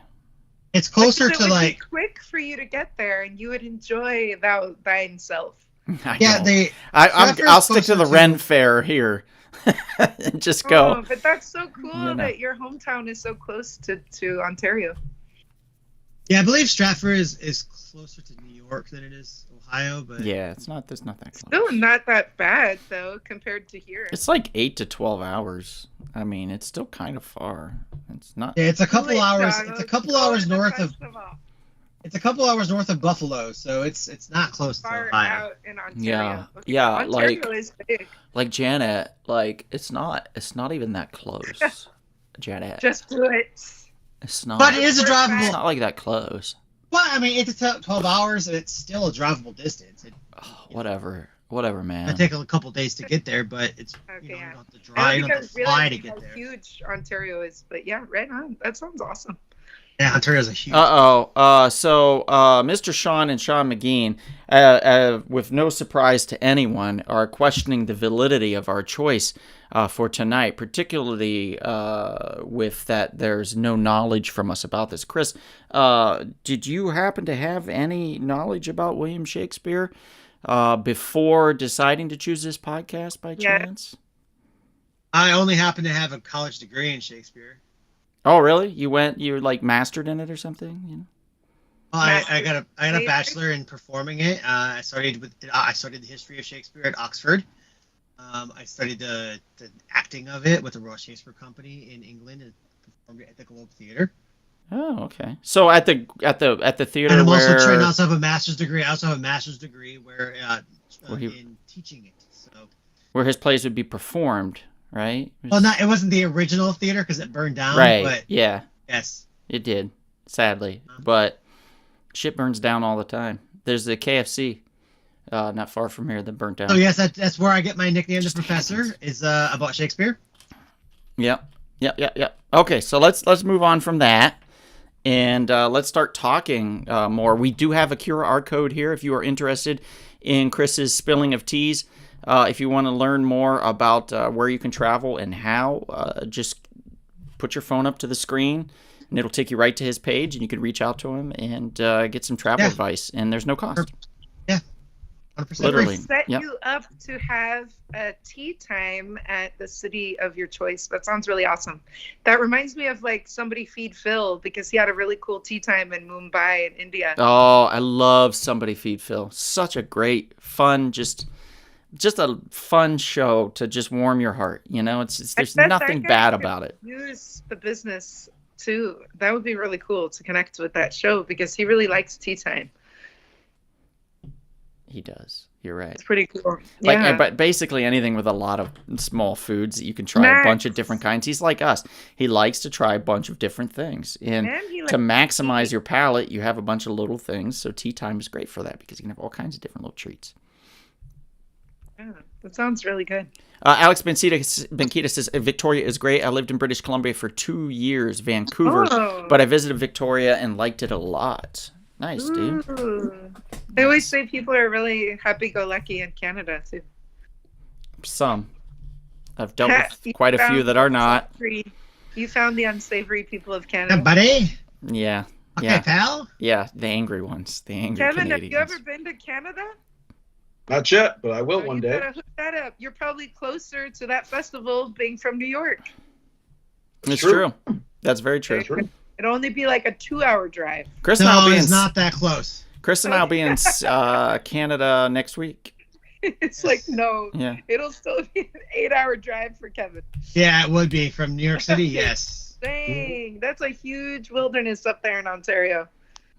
It's closer to be quick for you to get there, and you would enjoy thine self. I'll stick to the Ren Fair here. Just go. Oh, but that's so cool that your hometown is so close to Ontario. Yeah, I believe Stratford is closer to New York than it is Ohio, but yeah, it's not that close. Still not that bad though compared to here. It's like 8 to 12 hours. I mean, it's still kind of far. It's not. Yeah, it's a couple hours. It's a couple hours north of. It's a couple hours north of Buffalo, so it's not close to Ohio. Out in Ontario. Yeah, Ontario is big. Like Janet, it's not even that close. Janet, just do it. It's not. But it is a drivable. It's not like that close. Well, I mean, it's 12 hours, and it's still a drivable distance. Whatever, man. It take a couple days to get there, but it's you don't have to drive. You don't have to fly to get there. Huge Ontario is, but yeah, right on. That sounds awesome. Yeah, Ontario's a huge. So Mr. Sean and Sean McGean, with no surprise to anyone, are questioning the validity of our choice for tonight, particularly with that there's no knowledge from us about this. Chris, did you happen to have any knowledge about William Shakespeare before deciding to choose this podcast by chance? I only happen to have a college degree in Shakespeare. Oh, really? You mastered in it or something? You know? Well, I got a bachelor in performing it. I studied the history of Shakespeare at Oxford. I studied the acting of it with the Royal Shakespeare Company in England and performed it at the Globe Theatre. Oh, okay. So at the theater, and I'm also trained. I also have a master's degree. In teaching it. So where his plays would be performed. Right? Well, it wasn't the original theater because it burned down. Right. But yeah. Yes. It did, sadly. But shit burns down all the time. There's the KFC not far from here that burnt down. Oh, yes. That's where I get my nickname, The Professor, is about Shakespeare. Yep. Okay, so let's move on from that. And let's start talking more. We do have a QR code here if you are interested in Chris's spilling of teas. If you want to learn more about where you can travel and how, just put your phone up to the screen, and it'll take you right to his page, and you can reach out to him and get some travel advice, and there's no cost. Yeah, 100%. Literally. Set Yep. you up to have a tea time at the city of your choice. That sounds really awesome. That reminds me of like Somebody Feed Phil, because he had a really cool tea time in Mumbai in India. Oh, I love Somebody Feed Phil. Such a great, fun, just a fun show to just warm your heart. You know, there's nothing bad about it. Use the business too. That would be really cool to connect with that show, because he really likes tea time. He does. You're right. It's pretty cool. Like, but basically anything with a lot of small foods that you can try a bunch of different kinds. He's like us. He likes to try a bunch of different things. And to maximize your palate, you have a bunch of little things. So tea time is great for that, because you can have all kinds of different little treats. Yeah, that sounds really good. Alex Benquita says, Victoria is great. I lived in British Columbia for 2 years, Vancouver, but I visited Victoria and liked it a lot. Nice, dude. Ooh. They always say people are really happy-go-lucky in Canada, too. Some. I've dealt with quite a few that are not. You found the unsavory people of Canada. Yeah, buddy. Yeah. Okay, Yeah. pal. Yeah, the angry ones. The angry Kevin, Canadians. have you ever been to Canada? Not yet, but I will one You day. gotta hook that up. You're probably closer to that festival being from New York. It's True. true. That's very true. True. It'd only be like a 2-hour drive. Chris and I'll No, be it's in not that close. Chris and I'll be in Canada next week. It's like, no, Yeah. it'll still be an 8-hour drive for Kevin. Yeah, it would be from New York City. Yes. Dang, that's a huge wilderness up there in Ontario.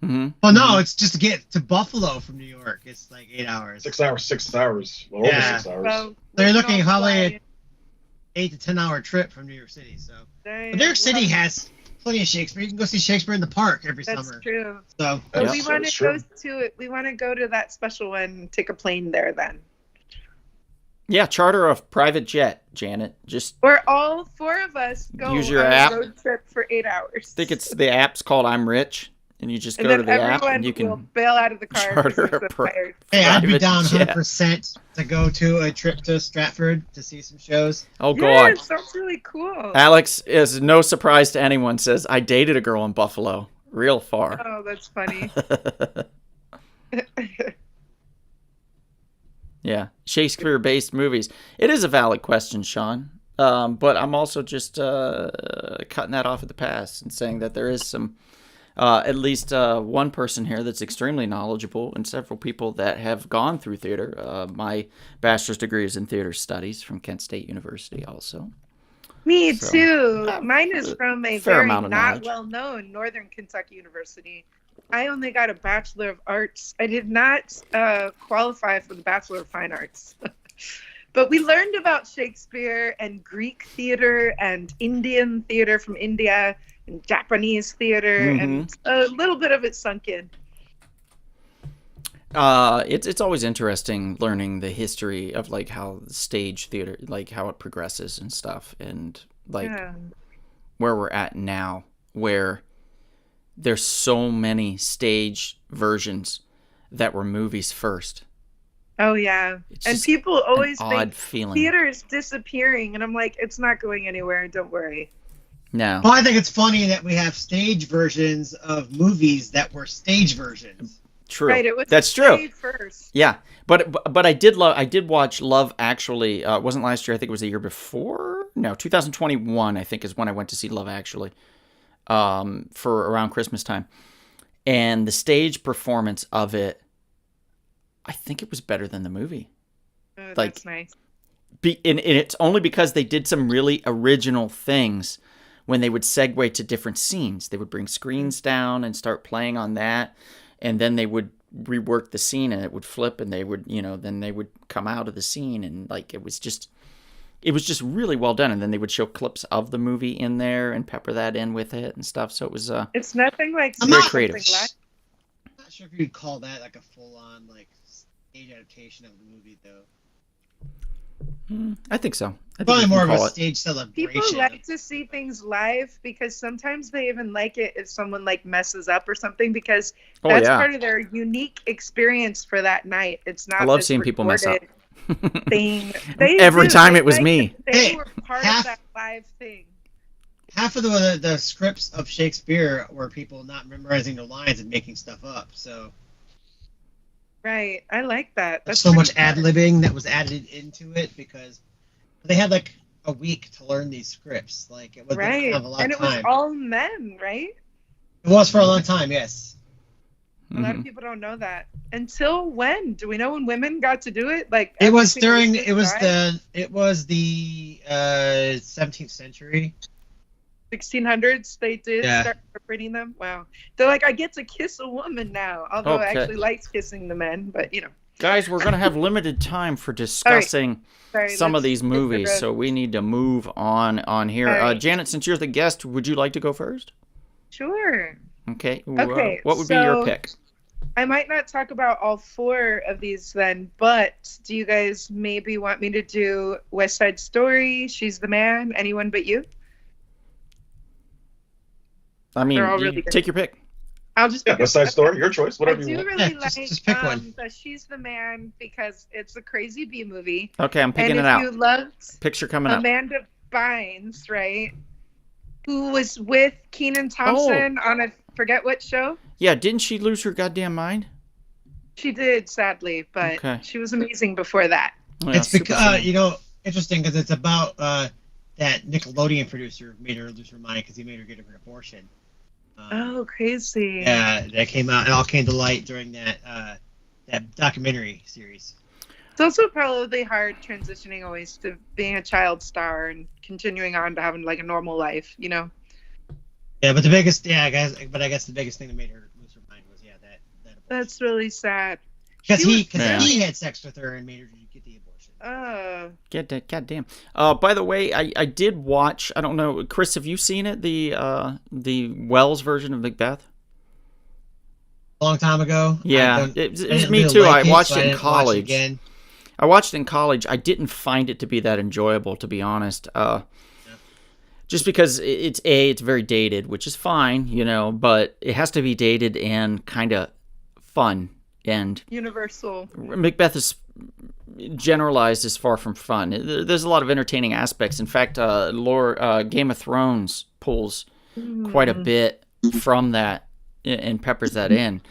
Mm-hmm. Well, no, it's just to get to Buffalo from New York. It's like 8 hours. 6 hours. 6 hours. Well, Yeah. over 6 hours. So So you're we looking can all probably fly at 8 to 10 hour trip from New York City. So in. but New York City has plenty of Shakespeare. You can go see Shakespeare in the park every That's summer. true. So But Yeah. we want to go to it. We want to go to that special one and take a plane there then. Yeah, charter a private jet, Janet. Just Where all 4 of us go Use your on app. a road trip for 8 hours. think it's the app's called I'm Rich, and you just and go then to the app everyone and you will can bail out of the car. charter because a we're so tired. hey, I'd be private down jet. 100% to go to a trip to Stratford to see some shows. Oh Yeah, God. it sounds really cool. Alex is no surprise to anyone. Says I dated a girl in Buffalo, real far. Oh, that's funny. Yeah, Shakespeare-based movies. It is a valid question, Sean. But I'm also just cutting that off at the pass and saying that there is some, at least one person here that's extremely knowledgeable, and several people that have gone through theater. My bachelor's degree is in theater studies from Kent State University, also. Me So, too. Mine is from a fair very amount of not knowledge. well-known Northern Kentucky University. I only got a Bachelor of Arts. I did not qualify for the Bachelor of Fine Arts. But we learned about Shakespeare and Greek theater and Indian theater from India and Japanese theater, and a little bit of it sunk in. It's always interesting learning the history of like how stage theater, like how it progresses and stuff, and like Yeah. where we're at now, where there's so many stage versions that were movies first. Oh, yeah. It's And just people always an think odd feeling. theater is disappearing. And I'm like, it's not going anywhere. Don't worry. No. Well, I think it's funny that we have stage versions of movies that were stage versions. True. Right. It was That's true. played first. Yeah, but I did watch Love Actually. It wasn't last year. I think it was the year before. No, 2021. I think is when I went to see Love Actually. For around Christmas time, and the stage performance of it, I think it was better than the movie. Oh, Like- that's nice. And it's only because they did some really original things when they would segue to different scenes. They would bring screens down and start playing on that, and then they would rework the scene, and it would flip, and they would, then they would come out of the scene, and like it was just really well done. And then they would show clips of the movie in there and pepper that in with it and stuff. So it was It's nothing like I'm seeing not- creative. something live. I'm not sure if you'd call that like a full-on like stage adaptation of the movie, though. I think so. I think Probably you more can of call a it. stage celebration. People like to see things live because sometimes they even like it if someone like messes up or something, because Oh that's yeah, part of their unique experience for that night. It's not I love this seeing people mess up. recorded thing. Every time it was me. They Hey, were part half- of that live thing. Half of the scripts of Shakespeare were people not memorizing their lines and making stuff up. So Right. I like that. there's That's so much pretty ad libbing that was added into it because they had like a week to learn these scripts. Like it was they didn't right. have a lot And of it was time. all men, right? It was for a long time, yes. A lot of people don't know that. Until when? Do we know when women got to do it? Like It was everything during just it was died? the 17th century. 1600s they did Yeah. start incorporating them. Wow. They're like, I get to kiss a woman now. Although I Okay. actually likes kissing the men, but Guys, we're going to have limited time for discussing sorry, some of let's these movies, digress. so we need to move on here. All right. Janet, since you're the guest, would you like to go first? Sure. Okay. Okay, What would be your so- pick? I might not talk about all 4 of these then, but do you guys maybe want me to do West Side Story, She's the Man, Anyone But You? I mean, they're all you really good. take your pick. I'll just Yeah, pick West it. Side Story, your choice, I whatever you do want. really Yeah, like just pick one. the She's the Man because it's a crazy B movie. Okay, I'm And picking if it out. you loved Picture coming up. Amanda Bynes, right? Who was with Kenan Thompson on a forget what show? Yeah, didn't she lose her goddamn mind? She did, sadly, but Okay. she was amazing before that. Yeah, It's super because similar. interesting because it's about that Nickelodeon producer made her lose her mind because he made her get an abortion. Oh, crazy. Yeah, that came out. It all came to light during that documentary series. It's also probably hard transitioning always to being a child star and continuing on to having like a normal life, Yeah, but I guess the biggest thing that made her lose her mind was that abortion. That's really sad. because Yeah. he had sex with her and made her get the abortion. Goddamn. By the way, I did watch. I don't know, Chris. Have you seen it? The Wells version of Macbeth. A long time ago. Yeah, I it was didn't me really too. like I watched so it in didn't watch college. again. I watched it in college. I didn't find it to be that enjoyable, to be honest. Just because it's very dated, which is fine, but it has to be dated and kind of fun. And Universal. Macbeth is generalized as far from fun. There's a lot of entertaining aspects. In fact, Game of Thrones pulls quite a bit from that and peppers that in.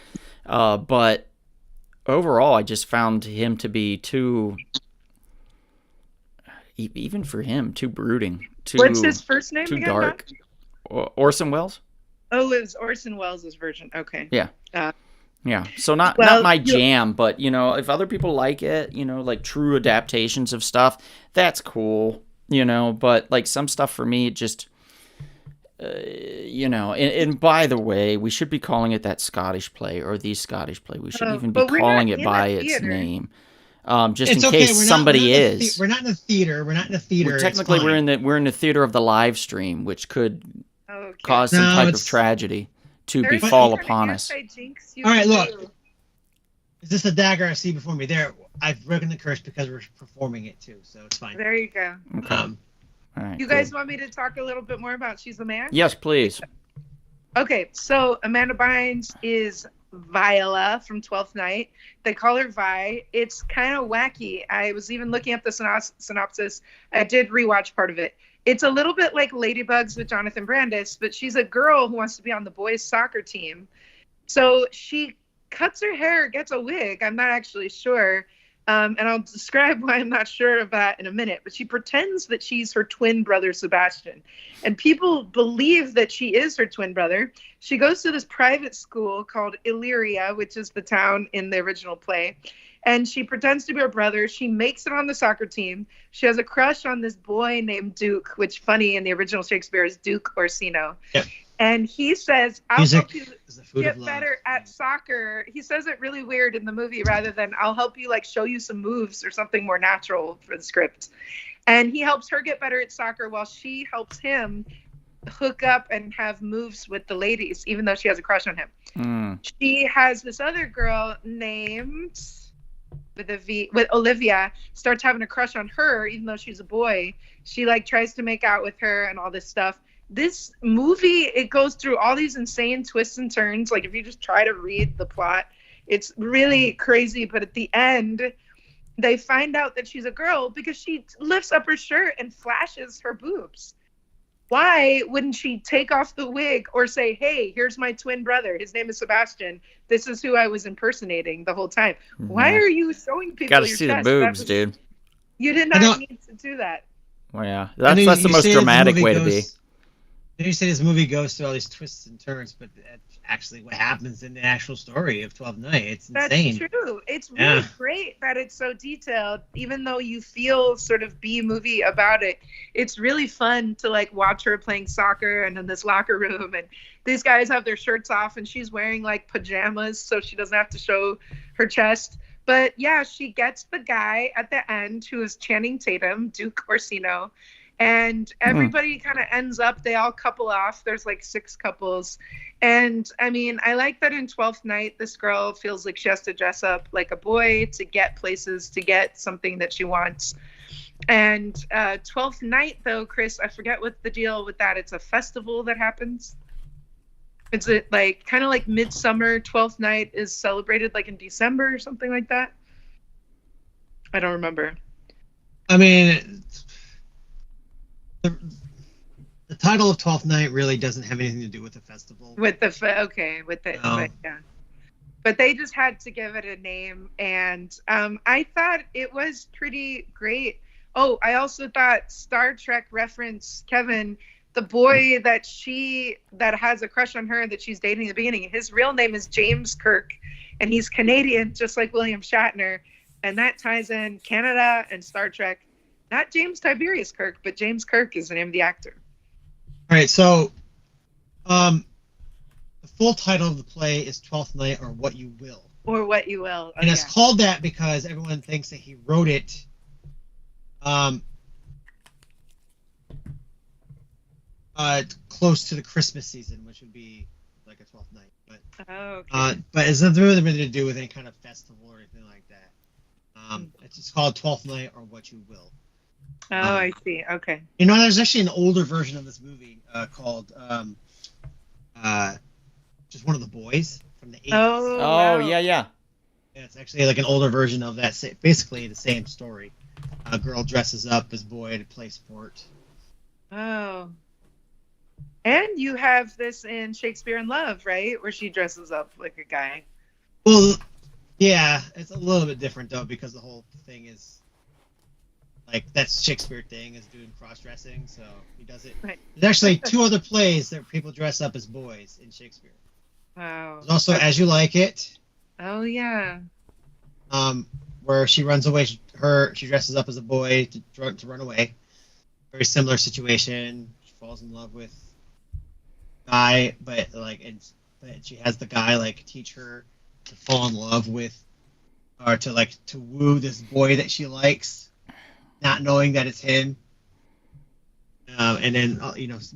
But overall, I just found him to be too, even for him, too brooding. What's his first name too again? dark. Orson Welles? Oh, it was Orson Welles' version. Okay. Yeah. Uh, Yeah. So not my jam, but if other people like it, like true adaptations of stuff, that's cool, but like some stuff for me, it just, and by the way, we should be calling it that Scottish play or the Scottish play. We shouldn't even be but we're calling not it in by a its theater. name. Just It's in okay, case we're not- somebody we're not in the is. we're not in the theater. We're not in the theater. It's Technically, fine. we're in the theater of the live stream, which could Okay. cause some No, type of it's- tragedy to There's befall some kind of upon us. anti-jinx you All right, can look. do. Is this the dagger I see before me? There, I've broken the curse because we're performing it too, so it's fine. There you go. Okay. Um, All right. You cool. guys want me to talk a little bit more about She's the Man? Yes, please. Okay, so Amanda Bynes is Viola from 12th Night. They call her Vi. It's kind of wacky. I was even looking at the synopsis. I did rewatch part of it. It's a little bit like Ladybugs with Jonathan Brandis, but she's a girl who wants to be on the boys' soccer team. So she cuts her hair, gets a wig. I'm not actually sure. And I'll describe why I'm not sure of that in a minute. But she pretends that she's her twin brother, Sebastian. And people believe that she is her twin brother. She goes to this private school called Illyria, which is the town in the original play. And she pretends to be her brother. She makes it on the soccer team. She has a crush on this boy named Duke, which funny in the original Shakespeare is Duke Orsino. Yep. And he says, I'll Music help you is the food get of love. better at soccer. He says it really weird in the movie rather than I'll help you like show you some moves or something more natural for the script. And he helps her get better at soccer while she helps him hook up and have moves with the ladies, even though she has a crush on him. She has this other girl named with Olivia, starts having a crush on her, even though she's a boy. She like tries to make out with her and all this stuff. This movie, it goes through all these insane twists and turns. Like if you just try to read the plot, it's really crazy. But at the end, they find out that she's a girl because she lifts up her shirt and flashes her boobs. Why wouldn't she take off the wig or say, hey, here's my twin brother. His name is Sebastian. This is who I was impersonating the whole time. Why are you showing people Gotta your see chest? the boobs, dude. You did not need to do that. Well, yeah. That's the most say dramatic way to be. Then you say this movie goes through all these twists and turns, but that's actually what happens in the actual story of 12th Night. It's insane. That's true. It's really great that it's so detailed, even though you feel sort of B-movie about it. It's really fun to like watch her playing soccer and in this locker room, and these guys have their shirts off and she's wearing like pajamas so she doesn't have to show her chest. But yeah, she gets the guy at the end who is Channing Tatum, Duke Orsino. And everybody kind of ends up, they all couple off. There's like 6 couples. And I mean, I like that in 12th Night, this girl feels like she has to dress up like a boy to get places, to get something that she wants. And 12th Night, though, Chris, I forget what the deal with that. It's a festival that happens. It's like kind of like Midsummer. 12th Night is celebrated like in December or something like that. I don't remember. I mean, the title of 12th Night really doesn't have anything to do with the festival. But yeah. But they just had to give it a name, and I thought it was pretty great. Oh, I also thought Star Trek reference, Kevin, the boy that has a crush on her that she's dating in the beginning, his real name is James Kirk, and he's Canadian, just like William Shatner, and that ties in Canada and Star Trek. Not James Tiberius Kirk, but James Kirk is the name of the actor. All right, so the full title of the play is 12th Night, or What You Will. Or What You Will. And it's called that because everyone thinks that he wrote it close to the Christmas season, which would be like a 12th Night. But it's nothing really to do with any kind of festival or anything like that. It's just called 12th Night, or What You Will. Oh, I see. Okay. You know, there's actually an older version of this movie called Just One of the Boys from the 80s. Oh, wow. yeah. Yeah, it's actually like an older version of that. Basically the same story. A girl dresses up as boy to play sport. Oh. And you have this in Shakespeare in Love, right? Where she dresses up like a guy. Well, yeah, it's a little bit different though, because the whole thing is like that's Shakespeare thing is doing cross-dressing, so he does it. Right. There's actually 2 other plays that people dress up as boys in Shakespeare. Wow. There's also As You Like It. Oh yeah. Where she runs away. She dresses up as a boy to run away. Very similar situation. She falls in love with a guy, but she has the guy like teach her to fall in love with, or to woo this boy that she likes, not knowing that it's him. And then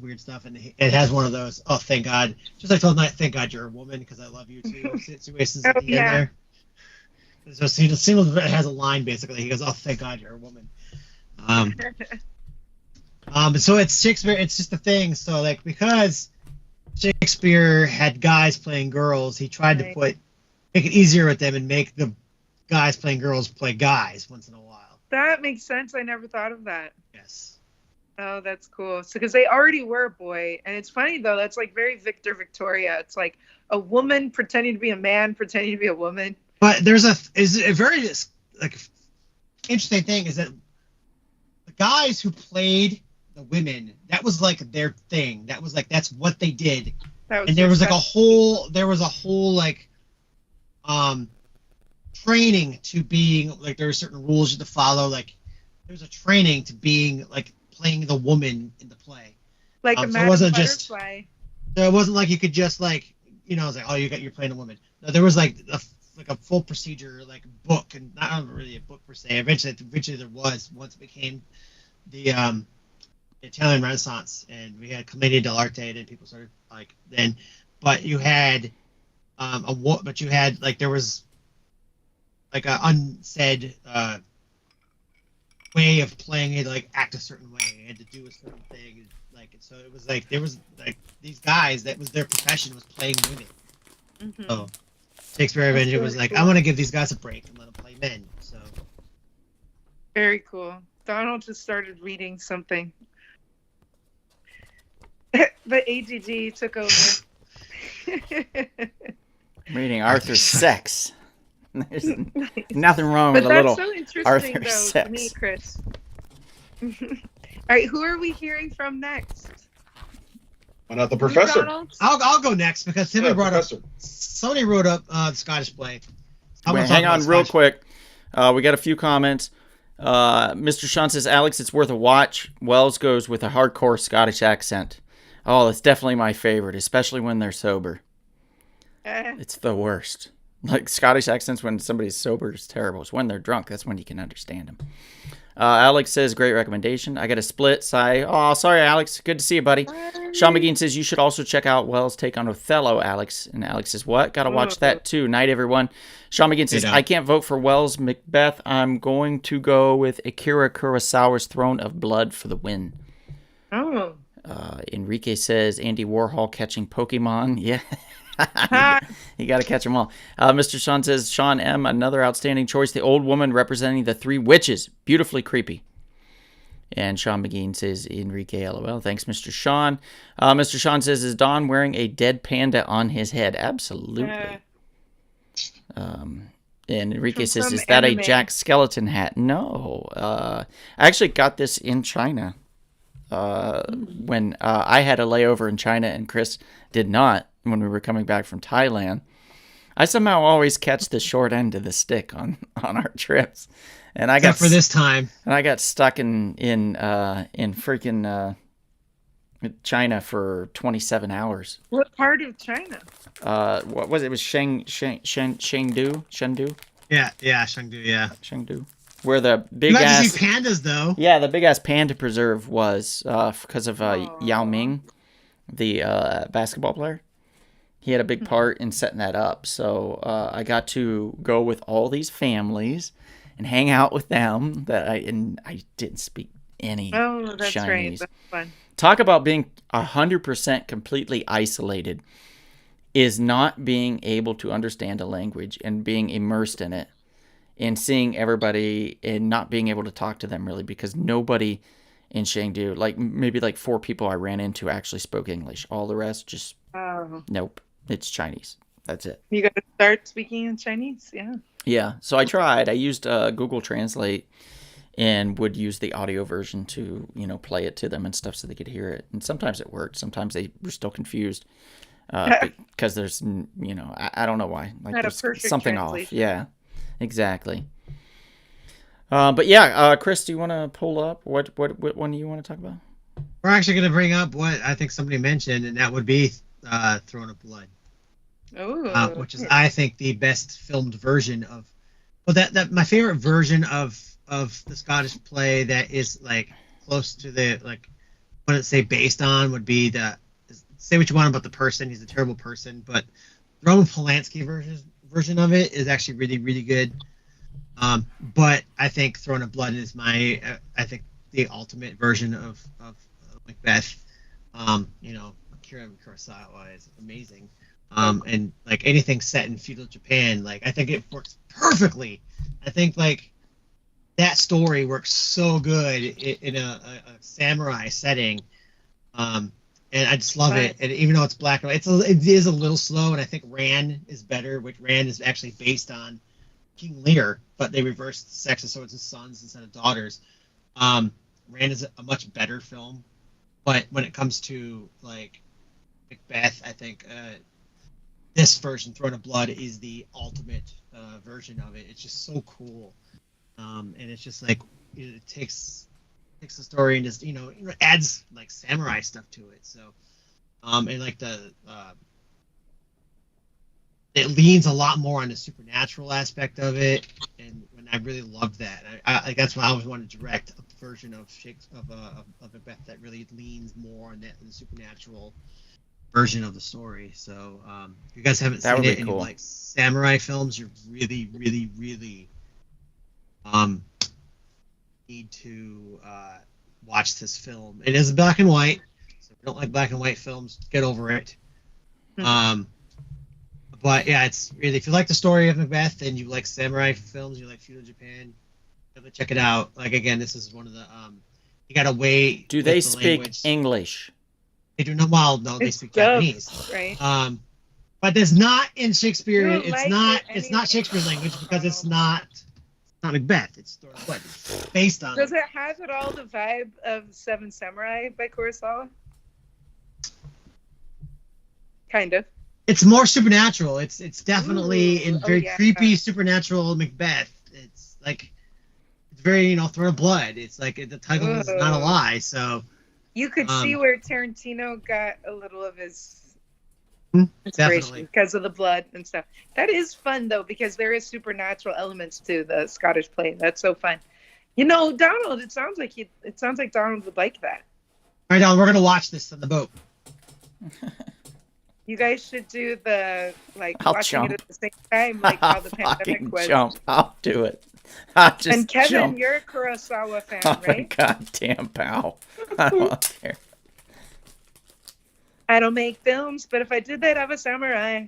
weird stuff, and it has one of those. Oh, thank God! Just like 12th Night, thank God you're a woman because I love you too. Situations at the end there. So Single has a line basically. He goes, "Oh, thank God you're a woman." So it's Shakespeare. It's just a thing. So like because Shakespeare had guys playing girls, he tried to make it easier with them and make the guys playing girls play guys once in a while. That makes sense. I never thought of that. Yes. Oh, that's cool. So because they already were a boy, and it's funny though. That's like very Victoria. It's like a woman pretending to be a man, pretending to be a woman. But there's a very like interesting thing is that the guys who played the women, that was like their thing. That was like that's what they did. And there was like a whole like training to being like there were certain rules you had to follow. Like there was a training to being like playing the woman in the play. Like a so Madam it wasn't Butterfly. So it wasn't like you could just like it was like you're playing a woman. No, there was like a full procedure, like book, and not really a book per se. Eventually there was once it became the Italian Renaissance, and we had Commedia dell'arte, and people started like then. But you had there was like an unsaid way of playing it, like act a certain way, you had to do a certain thing, like so it was like there was like these guys that was their profession was playing women. Mm-hmm. So Shakespeare eventually was like, I want to give these guys a break and let them play men. So Very cool. Donald just started reading something. The AGG took over. Reading Arthur's Sex. There's nothing wrong But with a that's little so interesting, Arthur's though, to me, Sex. Chris. All right, who are we hearing from next? Why not the You, professor? Donald? I'll go next because somebody Yeah, brought professor. up. Somebody wrote up the Scottish play. I'm Wait, gonna talk hang about on real Scottish- quick. We got a few comments. Mr. Sean says, Alex, it's worth a watch. Wells goes with a hardcore Scottish accent. Oh, it's definitely my favorite, especially when they're sober. It's the worst. Like Scottish accents when somebody's sober is terrible. It's when they're drunk. That's when you can understand them. Alex says, great recommendation. I got a split. Sigh. Oh, sorry, Alex. Good to see you, buddy. Sean McGean says, you should also check out Wells' take on Othello, Alex. And Alex says, what? Got to watch that too. Night, everyone. Sean McGean says, I can't vote for Wells' Macbeth. I'm going to go with Akira Kurosawa's Throne of Blood for the win. Oh. Enrique says, Andy Warhol catching Pokemon. Yeah. You got to catch them all. Mr. Sean says, Sean M., another outstanding choice. The old woman representing the three witches. Beautifully creepy. And Sean McGean says, Enrique, LOL. Thanks, Mr. Sean. Mr. Sean says, is Don wearing a dead panda on his head? Absolutely. And Enrique says, is that a Jack Skeleton hat? No. I actually got this in China when I had a layover in China and Chris did not when we were coming back from Thailand. I somehow always catch the short end of the stick on our trips. And I Except for this time. And I got stuck in freaking China for 27 hours. What part of China? What was it? It was Chengdu? Yeah, Chengdu, yeah. Chengdu. Where the big You got ass to see pandas though. Yeah, the big ass panda preserve was because of Yao Ming, the basketball player. He had a big part in setting that up. So I got to go with all these families and hang out with them. I didn't speak any that's Chinese. Right. That's fun. Talk about being 100% completely isolated is not being able to understand a language and being immersed in it and seeing everybody and not being able to talk to them really because nobody in Chengdu, like maybe like 4 people I ran into actually spoke English. All the rest just nope. It's Chinese. That's it. You got to start speaking in Chinese, yeah. Yeah. So I tried. I used Google Translate and would use the audio version to, play it to them and stuff so they could hear it. And sometimes it worked. Sometimes they were still confused because there's, I don't know why. Like Not a there's perfect something off. translation. Yeah, exactly. But yeah, Chris, do you want to pull up what one do you want to talk about? We're actually going to bring up what I think somebody mentioned, and that would be Throne of Blood. Which is, I think, the best filmed version of. Well, that my favorite version of the Scottish play that is like close to the what it say based on would be say what you want about the person. He's a terrible person, but Roman Polanski version of it is actually really, really good. But I think Throne of Blood is I think the ultimate version of Macbeth. Akira Kurosawa is amazing. And like anything set in feudal Japan, I think it works perfectly. I think that story works so good in a samurai setting. And I just love it. And even though it's black and white, it is a little slow. And I think Ran is better, which Ran is actually based on King Lear, but they reversed the sexes, so it's his sons instead of daughters. Ran is a much better film, but when it comes to Macbeth, I think this version, Throne of Blood, is the ultimate version of it. It's just so cool, and it's just it takes the story and just adds samurai stuff to it. So, and it leans a lot more on the supernatural aspect of it, and I really loved that. I that's why I always wanted to direct a version of Shakespeare of Macbeth that really leans more on the supernatural version of the story. So if you guys haven't seen it and you like samurai films, you're really, really, really need to watch this film. It is black and white, so if you don't like black and white films, get over it. But yeah, it's really, if you like the story of Macbeth and you like samurai films, you like feudal Japan, have to check it out. Like again, this is one of the you gotta wait. Do with they the speak language. English? They do not. Well, no, they It's speak dubbed, Japanese. right? But it's not in Shakespeare. You don't It's like not. it It's not Shakespeare's anyway. language because it's not Macbeth. It's Thor of Blood. It's based on. Does it have at all the vibe of Seven Samurai by Kurosawa? Kind of. It's more supernatural. It's definitely Ooh, in very yeah. creepy supernatural Macbeth. It's like it's very Thor of Blood. It's like the title is not a Ooh. lie. So You could see where Tarantino got a little of his inspiration definitely. because of the blood and stuff. That is fun though, because there is supernatural elements to the Scottish play. That's so fun. Donald, it sounds like Donald would like that. All right, Donald, we're gonna watch this on the boat. You guys should do the I'll watching jump. it at the same time, like I'll how the pandemic fucking was. jump. I'll do it. I'll just And Kevin, jump. you're a Kurosawa fan, Oh my right? goddamn pal. I don't care. I don't make films, but if I did that, I'm a samurai.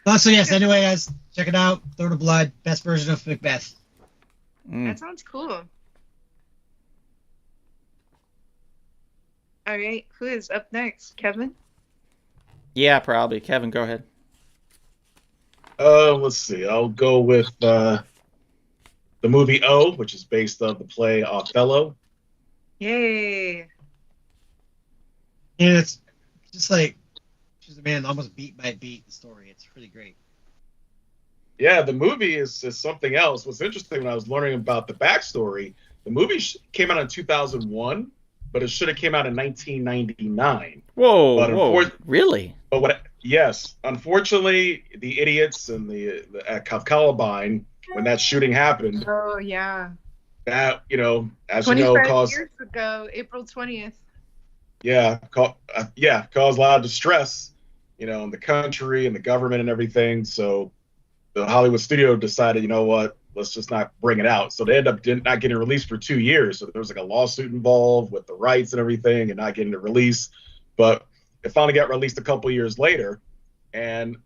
Well, so yes. Anyway, guys, check it out. Thor of Blood, best version of Macbeth. That sounds cool. All right, who is up next? Kevin? Yeah, probably. Kevin, go ahead. Let's see. I'll go with the movie O, which is based on the play Othello. Yay. And it's just like, she's a man, almost beat by beat the story. It's really great. Yeah, the movie is something else. What's interesting when I was learning about the backstory, the movie came out in 2001, but it should have came out in 1999. Whoa, But whoa. Really? But yes, unfortunately, the idiots and the at Columbine, when that shooting happened, Oh, yeah. that as you 25 know, caused years ago, April 20th. caused a lot of distress, in the country and the government and everything. So the Hollywood studio decided, you know what, let's just not bring it out. So they ended up not getting released for 2 years. So there was like a lawsuit involved with the rights and everything, and not getting it released. But it finally got released a couple years later, and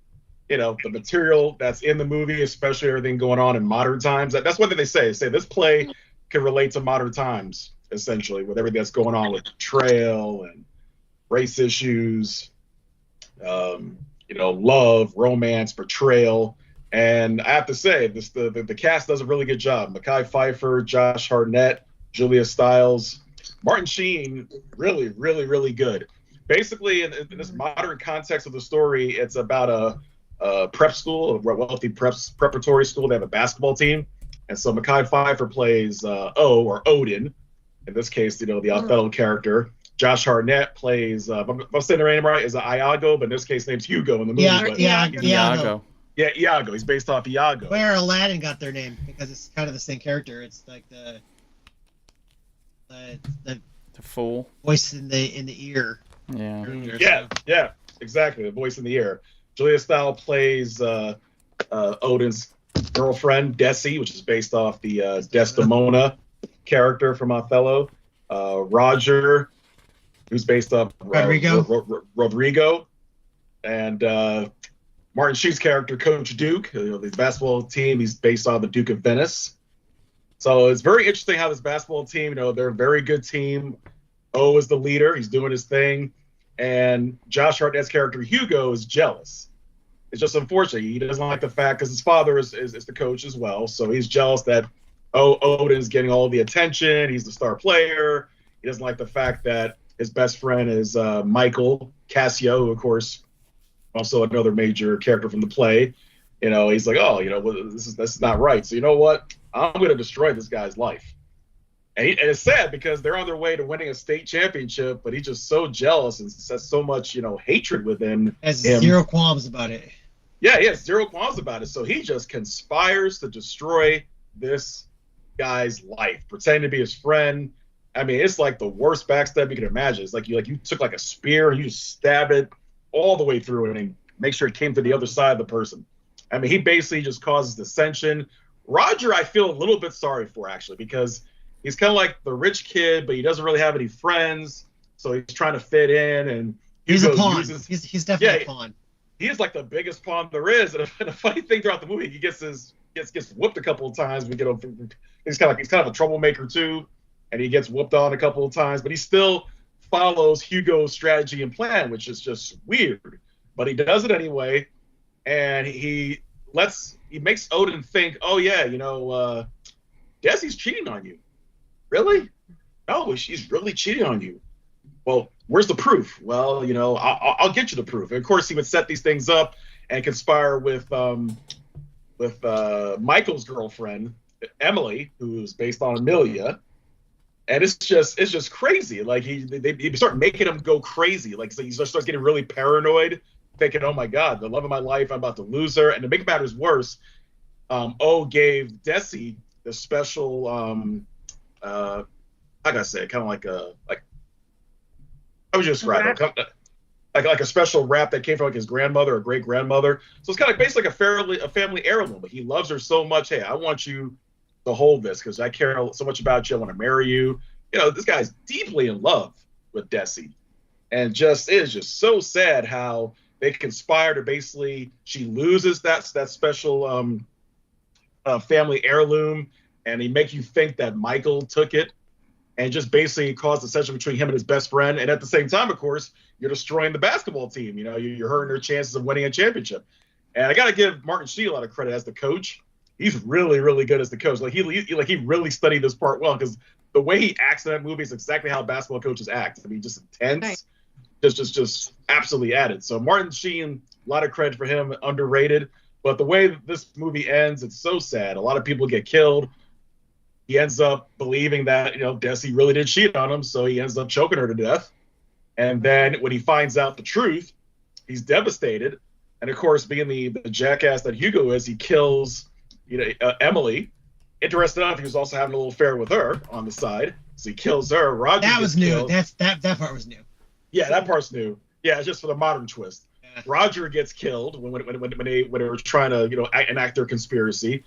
the material that's in the movie, especially everything going on in modern times, that's one thing they say this play can relate to modern times, essentially, with everything that's going on with betrayal and race issues, love, romance, betrayal. And I have to say, the cast does a really good job. Mekhi Phifer, Josh Hartnett, Julia Stiles, Martin Sheen, really, really, really good. Basically, in this modern context of the story, it's about a prep school, a wealthy preparatory school. They have a basketball team. And so Mekhi Phifer plays Odin. In this case, the Othello character. Josh Hartnett plays, if I'm saying the name right, is Iago, but in this case, name's Hugo in the movie. Iago. Yeah, Iago. He's based off Iago. Where Aladdin got their name, because it's kind of the same character. It's like the fool. Voice in the ear. Yeah. Yeah, exactly. The voice in the ear. Julia Stiles plays Odin's girlfriend, Desi, which is based off the Desdemona character from Othello. Roger, who's based off Rodrigo. And Martin Sheen's character, Coach Duke, the basketball team, he's based on the Duke of Venice. So it's very interesting how this basketball team, they're a very good team. O is the leader. He's doing his thing. And Josh Hartnett's character, Hugo, is jealous. It's just unfortunate. He doesn't like the fact, because his father is the coach as well. So he's jealous that Odin's getting all the attention. He's the star player. He doesn't like the fact that his best friend is Michael Cassio, who, of course, also another major character from the play. He's like, this is not right. So you know what? I'm going to destroy this guy's life. And it's sad because they're on their way to winning a state championship, but he's just so jealous and has so much, hatred within Has him. zero qualms about it. Yeah, he has zero qualms about it. So he just conspires to destroy this guy's life, pretending to be his friend. I mean, it's like the worst backstab you can imagine. It's like you took like a spear and you just stab it all the way through it and make sure it came to the other side of the person. I mean, he basically just causes dissension. Roger, I feel a little bit sorry for, actually, because he's kind of like the rich kid, but he doesn't really have any friends, so he's trying to fit in. And he's a pawn. He's definitely a pawn. He is like the biggest pawn there is. And a funny thing throughout the movie, he gets whooped a couple of times. We get he's kind of a troublemaker too, and he gets whooped on a couple of times, but he still follows Hugo's strategy and plan, which is just weird. But he does it anyway, and he makes Odin think, oh yeah, Desi's cheating on you. Really? No, she's really cheating on you. Well, where's the proof? Well, I'll get you the proof. And of course, he would set these things up and conspire with Michael's girlfriend, Emily, who's based on Amelia. And it's just crazy. Like they start making him go crazy. Like so he starts getting really paranoid, thinking, "Oh my God, the love of my life, I'm about to lose her." And to make matters worse, O gave Desi the special, how can I say, kind of like how would you describe it? Like a special wrap that came from like his grandmother or great grandmother. So it's kind of basically like a family heirloom. But he loves her so much. Hey, I want you to hold this because I care so much about you. I want to marry you. This guy's deeply in love with Desi, and it is just so sad how they conspire to basically she loses that special family heirloom, and they make you think that Michael took it, and just basically cause a tension between him and his best friend. And at the same time, of course, you're destroying the basketball team. You're hurting their chances of winning a championship. And I got to give Martin Sheen a lot of credit as the coach. He's really, really good as the coach. Like he really studied this part well, because the way he acts in that movie is exactly how basketball coaches act. I mean, just intense, right. just absolutely added. So Martin Sheen, a lot of credit for him, underrated. But the way this movie ends, it's so sad. A lot of people get killed. He ends up believing that, Desi really did cheat on him, so he ends up choking her to death. And then when he finds out the truth, he's devastated. And of course, being the jackass that Hugo is, he kills, Emily. Interesting enough, he was also having a little affair with her on the side, so he kills her. Roger. That was new. That part was new. Yeah, that part's new. Yeah, it's just for the modern twist. Yeah. Roger gets killed when they were trying to enact their conspiracy.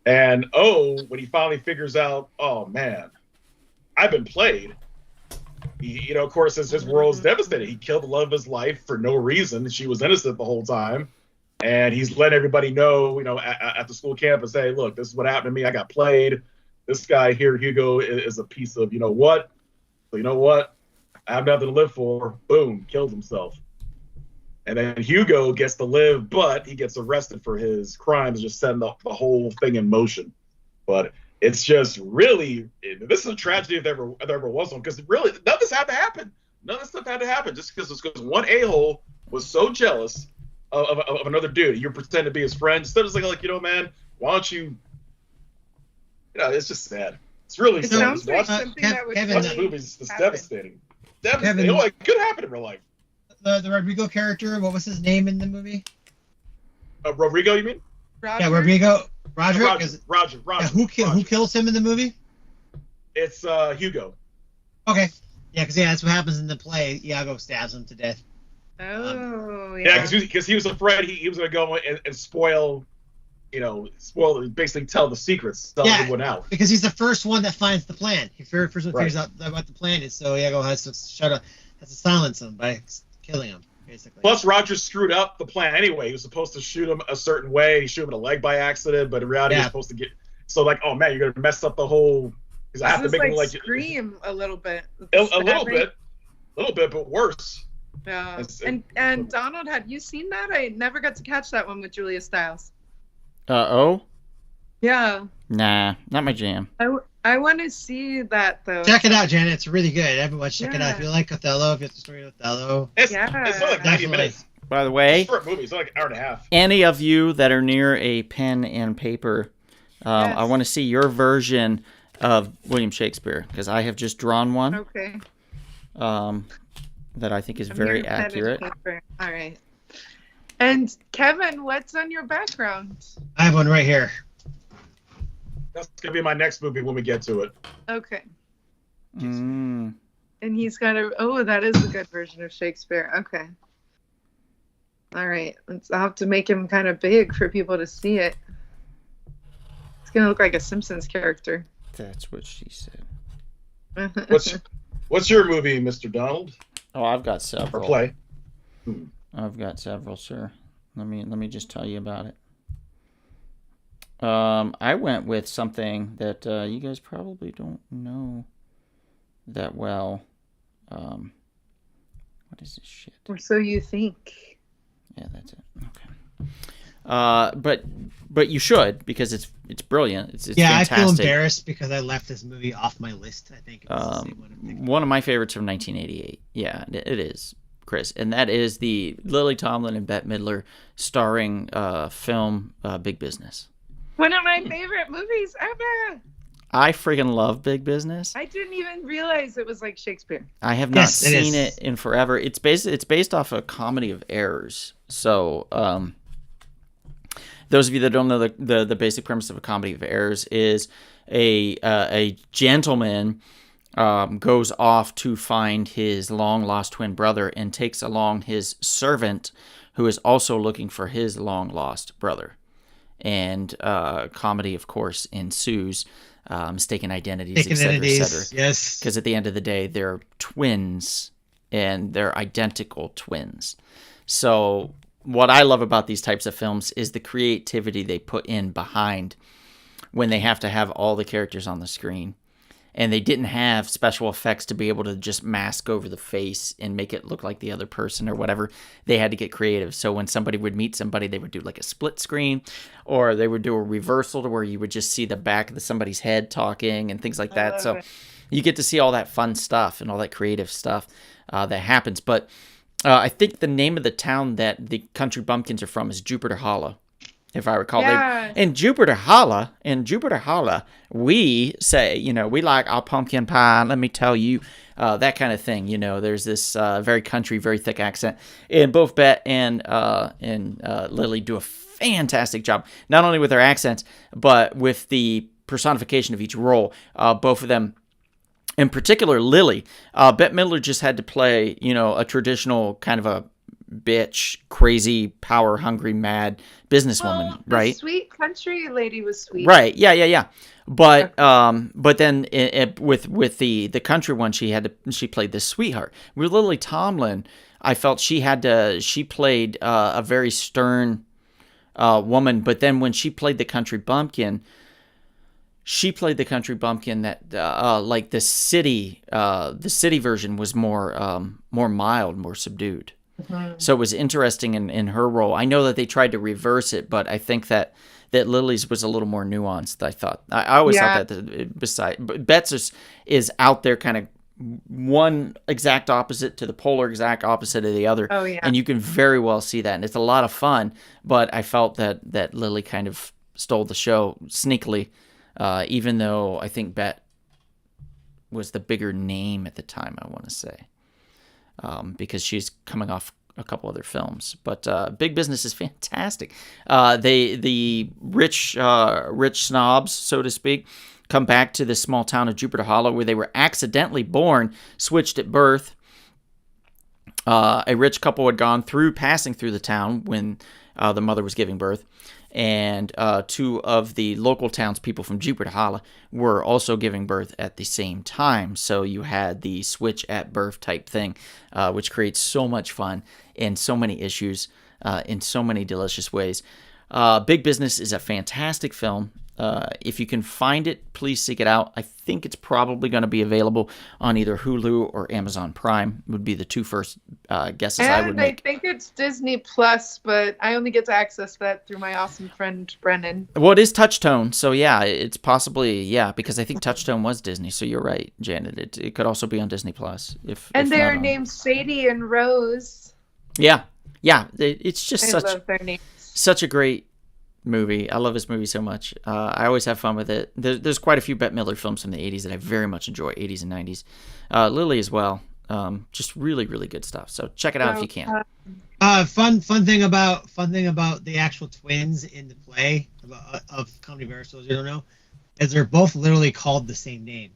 And when he finally figures out, oh man, I've been played. He, of course, his world's devastated. He killed the love of his life for no reason. She was innocent the whole time, and he's letting everybody know, at the school campus, hey, look, this is what happened to me. I got played. This guy here, Hugo, is a piece of, what? So I have nothing to live for. Boom, kills himself. And then Hugo gets to live, but he gets arrested for his crimes, just setting the whole thing in motion. But it's just really, this is a tragedy if there ever was one, because really, none of this had to happen. None of this stuff had to happen just because one a-hole was so jealous of another dude. You pretend to be his friend. Instead of like, man, why don't you, it's just sad. It's really sad. It sounds like something that would Kevin, this movie's just devastating. Kevin, it could happen in real life. The Rodrigo character, what was his name in the movie? Rodrigo, you mean? Roger? Yeah, Rodrigo. Roger. Roger. Yeah, who kills him in the movie? It's Hugo. Okay. Yeah, because that's what happens in the play. Iago stabs him to death. Oh, yeah. Yeah, because he was afraid he was going to go and spoil, basically tell the secrets, tell everyone out. Because he's the first one that finds the plan. He first one figures out what the plan is, so Iago has to silence him by killing him, basically. Plus, Roger screwed up the plan anyway. He was supposed to shoot him a certain way. He shot him in the leg by accident, but in reality, he was supposed to get. So, oh man, you're gonna mess up the whole. Because I have to make him scream a little bit. A little bit, but worse. Yeah. And Donald, had you seen that? I never got to catch that one with Julia Stiles. Yeah. Nah, not my jam. I want to see that though. Check it out, Janet. It's really good. Everyone check it out. If you like Othello, if you have the story of Othello. It's only like 90 minutes. By the way, short movie. It's like an hour and a half. Any of you that are near a pen and paper, I want to see your version of William Shakespeare, because I have just drawn one. Okay. That I think is very accurate. All right. And Kevin, what's on your background? I have one right here. That's gonna be my next movie when we get to it. Okay. Mm. And he's got that is a good version of Shakespeare. Okay. All right. I'll have to make him kind of big for people to see it. It's gonna look like a Simpsons character. That's what she said. What's your movie, Mr. Donald? Oh, I've got several. Or play. I've got several, sir. Let me just tell you about it. I went with something that you guys probably don't know that well. What is this shit? Or so you think. Yeah, that's it. Okay. But you should, because it's brilliant. It's Yeah, fantastic. I feel embarrassed because I left this movie off my list. I think it was the same one. I'm thinking. One of my favorites from 1988. Yeah, it is, Chris, and that is the Lily Tomlin and Bette Midler starring film Big Business. One of my favorite movies ever. I freaking love Big Business. I didn't even realize it was like Shakespeare. I have not Yes, it seen is. it in forever. It's based off a comedy of errors. So those of you that don't know the basic premise of a comedy of errors is a gentleman goes off to find his long lost twin brother and takes along his servant who is also looking for his long lost brother. And comedy, of course, ensues. Mistaken identities, etc., etc. Yes. Because at the end of the day, they're twins, and they're identical twins. So what I love about these types of films is the creativity they put in behind when they have to have all the characters on the screen. And they didn't have special effects to be able to just mask over the face and make it look like the other person or whatever. They had to get creative. So when somebody would meet somebody, they would do like a split screen, or they would do a reversal to where you would just see the back of somebody's head talking and things like that. So you get to see all that fun stuff and all that creative stuff that happens. But I think the name of the town that the Country Bumpkins are from is Jupiter Hollow, if I recall. Yeah. In Jupiter Hollow, we say, we like our pumpkin pie. Let me tell you, that kind of thing. There's this very country, very thick accent. And both Bette and Lily do a fantastic job, not only with their accents, but with the personification of each role. Both of them, in particular, Lily. Bette Midler just had to play, a traditional kind of a bitch, crazy, power-hungry, mad businesswoman, the right? Sweet country lady was sweet. Right. Yeah. But then with the country one, she played this sweetheart. With Lily Tomlin, I felt she played a very stern woman. But then when she played the country bumpkin, that like the city version was more mild, more subdued. Mm-hmm. So it was interesting in her role. I know that they tried to reverse it, but I think that Lily's was a little more nuanced. I thought. I always thought that Bet's is out there, kind of one exact opposite to the polar exact opposite of the other. Oh yeah. And you can very well see that, and it's a lot of fun. But I felt that Lily kind of stole the show sneakily, even though I think Bette was the bigger name at the time, I want to say. Because she's coming off a couple other films. But Big Business is fantastic. The rich snobs, so to speak, come back to this small town of Jupiter Hollow where they were accidentally born, switched at birth. A rich couple had passing through the town when the mother was giving birth. And two of the local townspeople from Jupiter Hollow were also giving birth at the same time. So you had the switch at birth type thing, which creates so much fun and so many issues in so many delicious ways. Big Business is a fantastic film. If you can find it, please seek it out. I think it's probably going to be available on either Hulu or Amazon Prime, would be the two first guesses I would make. I think it's Disney Plus, but I only get to access that through my awesome friend Brennan. Well, it is Touchtone, so yeah, it's possibly, because I think Touchtone was Disney, so you're right, Janet. It could also be on Disney Plus. If they're not named Sadie and Rose. Yeah, it's just I love their names. Such a great movie. I love this movie so much. I always have fun with it. There's quite a few Bette Midler films from the 80s that I very much enjoy, 80s and 90s. Lily as well. Just really, really good stuff. So check it out if you can. Fun thing about the actual twins in the play of Comedy Rehearsals, you don't know, is they're both literally called the same name.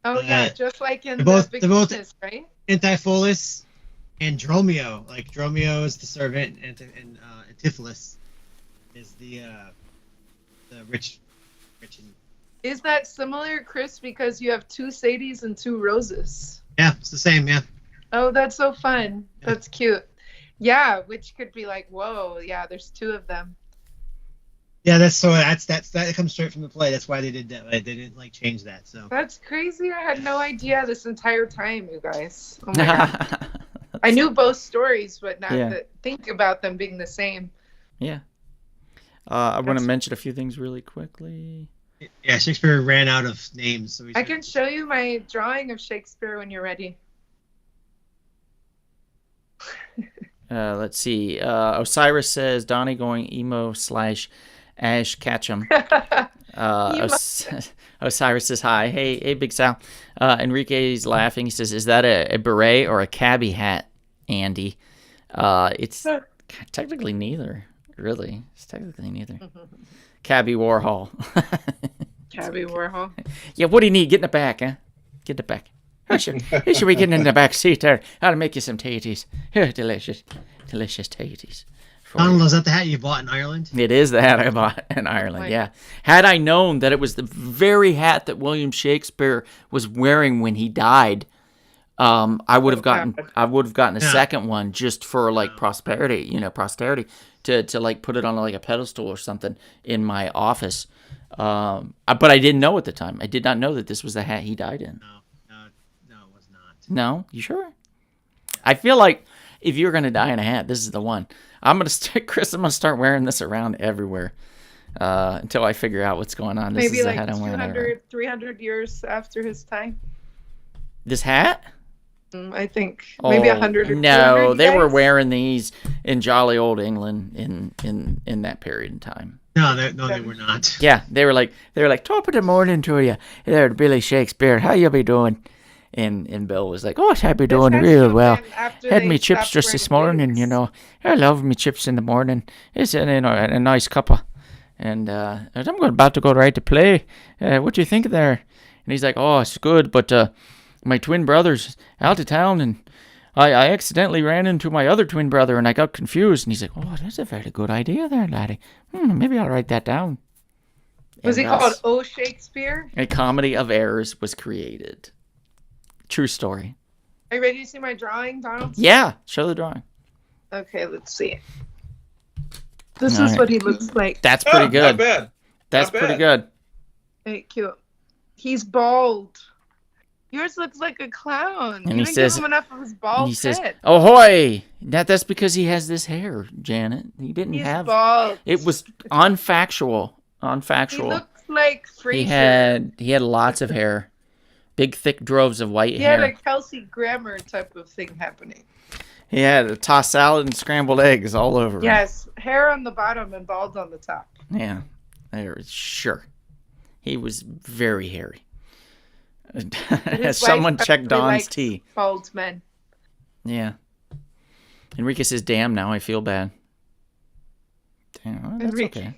Oh yeah, just like in they're both Business, right? Antipholus and Dromio. Like Dromio is the servant, and Antipholus is the rich. Is that similar, Chris? Because you have two Sadies and two Roses. Yeah, it's the same. Yeah. Oh, that's so fun. Yeah. That's cute. Yeah, which could be like, whoa, yeah, there's two of them. Yeah, that comes straight from the play. That's why they did that. They didn't like change that. So That's crazy. I had no idea this entire time, you guys. Oh my god. I knew both stories, but not Yeah. think about them being the same. Yeah. I want to That's- mention a few things really quickly. yeah, Shakespeare ran out of names. So I can show you my drawing of Shakespeare when you're ready. Let's see. Osiris says Donnie going emo / Ash Ketchum. Osiris says hi. Hey, Big Sal. Enrique's laughing. He says, "Is that a beret or a cabbie hat, Andy?" It's technically neither. Really, it's technically neither. Cabbie Warhol. Cabby Warhol. Yeah, what do you need? Get in the back, huh? Get in the back. Who should we get in the back seat there? I'll make you some taties. Delicious taties. Donald, is that the hat you bought in Ireland? It is the hat I bought in Ireland, Right. yeah. Had I known that it was the very hat that William Shakespeare was wearing when he died, I would have gotten a second one just for like posterity to like put it on like a pedestal or something in my office. But I didn't know at the time. I did not know that this was the hat he died in. No, it was not. No, you sure? I feel like if you're gonna die in a hat, this is the one. I'm gonna start wearing this around everywhere until I figure out what's going on. This Maybe is the like hat I'm wearing. 200, 300 years after his time. This hat? I think maybe 100 or 200. No, they were guys? wearing these in jolly old England in that period in time. No, they were not. Yeah, they were like top of the morning to you, there, Billy Shakespeare. How you be doing? And Bill was like, oh, I be doing This real has well. been after Had they me chips stopped just this wearing morning, wigs. I love me chips in the morning. It's a nice cuppa. And I'm about to go right to play. What do you think there? And he's like, oh, it's good, but my twin brother's out of town, and I accidentally ran into my other twin brother, and I got confused. And he's like, oh, that's a very good idea there, laddie. Maybe I'll write that down. Was And he called thus, O Shakespeare? A comedy of errors was created. True story. Are you ready to see my drawing, Donald? Yeah, show the drawing. Okay, let's see. This All is right. what he looks like. That's pretty Not good. bad. That's Not pretty bad. good. Hey, cute. He's bald. Yours looks like a clown. And you he didn't says- give him enough of his bald He says, head. "Ahoy!" That's because he has this hair, Janet. He didn't He's have. bald. It was unfactual. He Unfactual. looks like He Frasier. had lots of hair, big thick droves of white He had hair. a Kelsey Grammer type of thing happening. He had a tossed salad and scrambled eggs all over him. Yes, hair on the bottom and bald on the top. Yeah. Sure. He was very hairy. His Someone wife check probably Don's likes tea. Bald men. Yeah. Enrique says, "Damn, now I feel bad." Damn, well, that's Enrique. okay.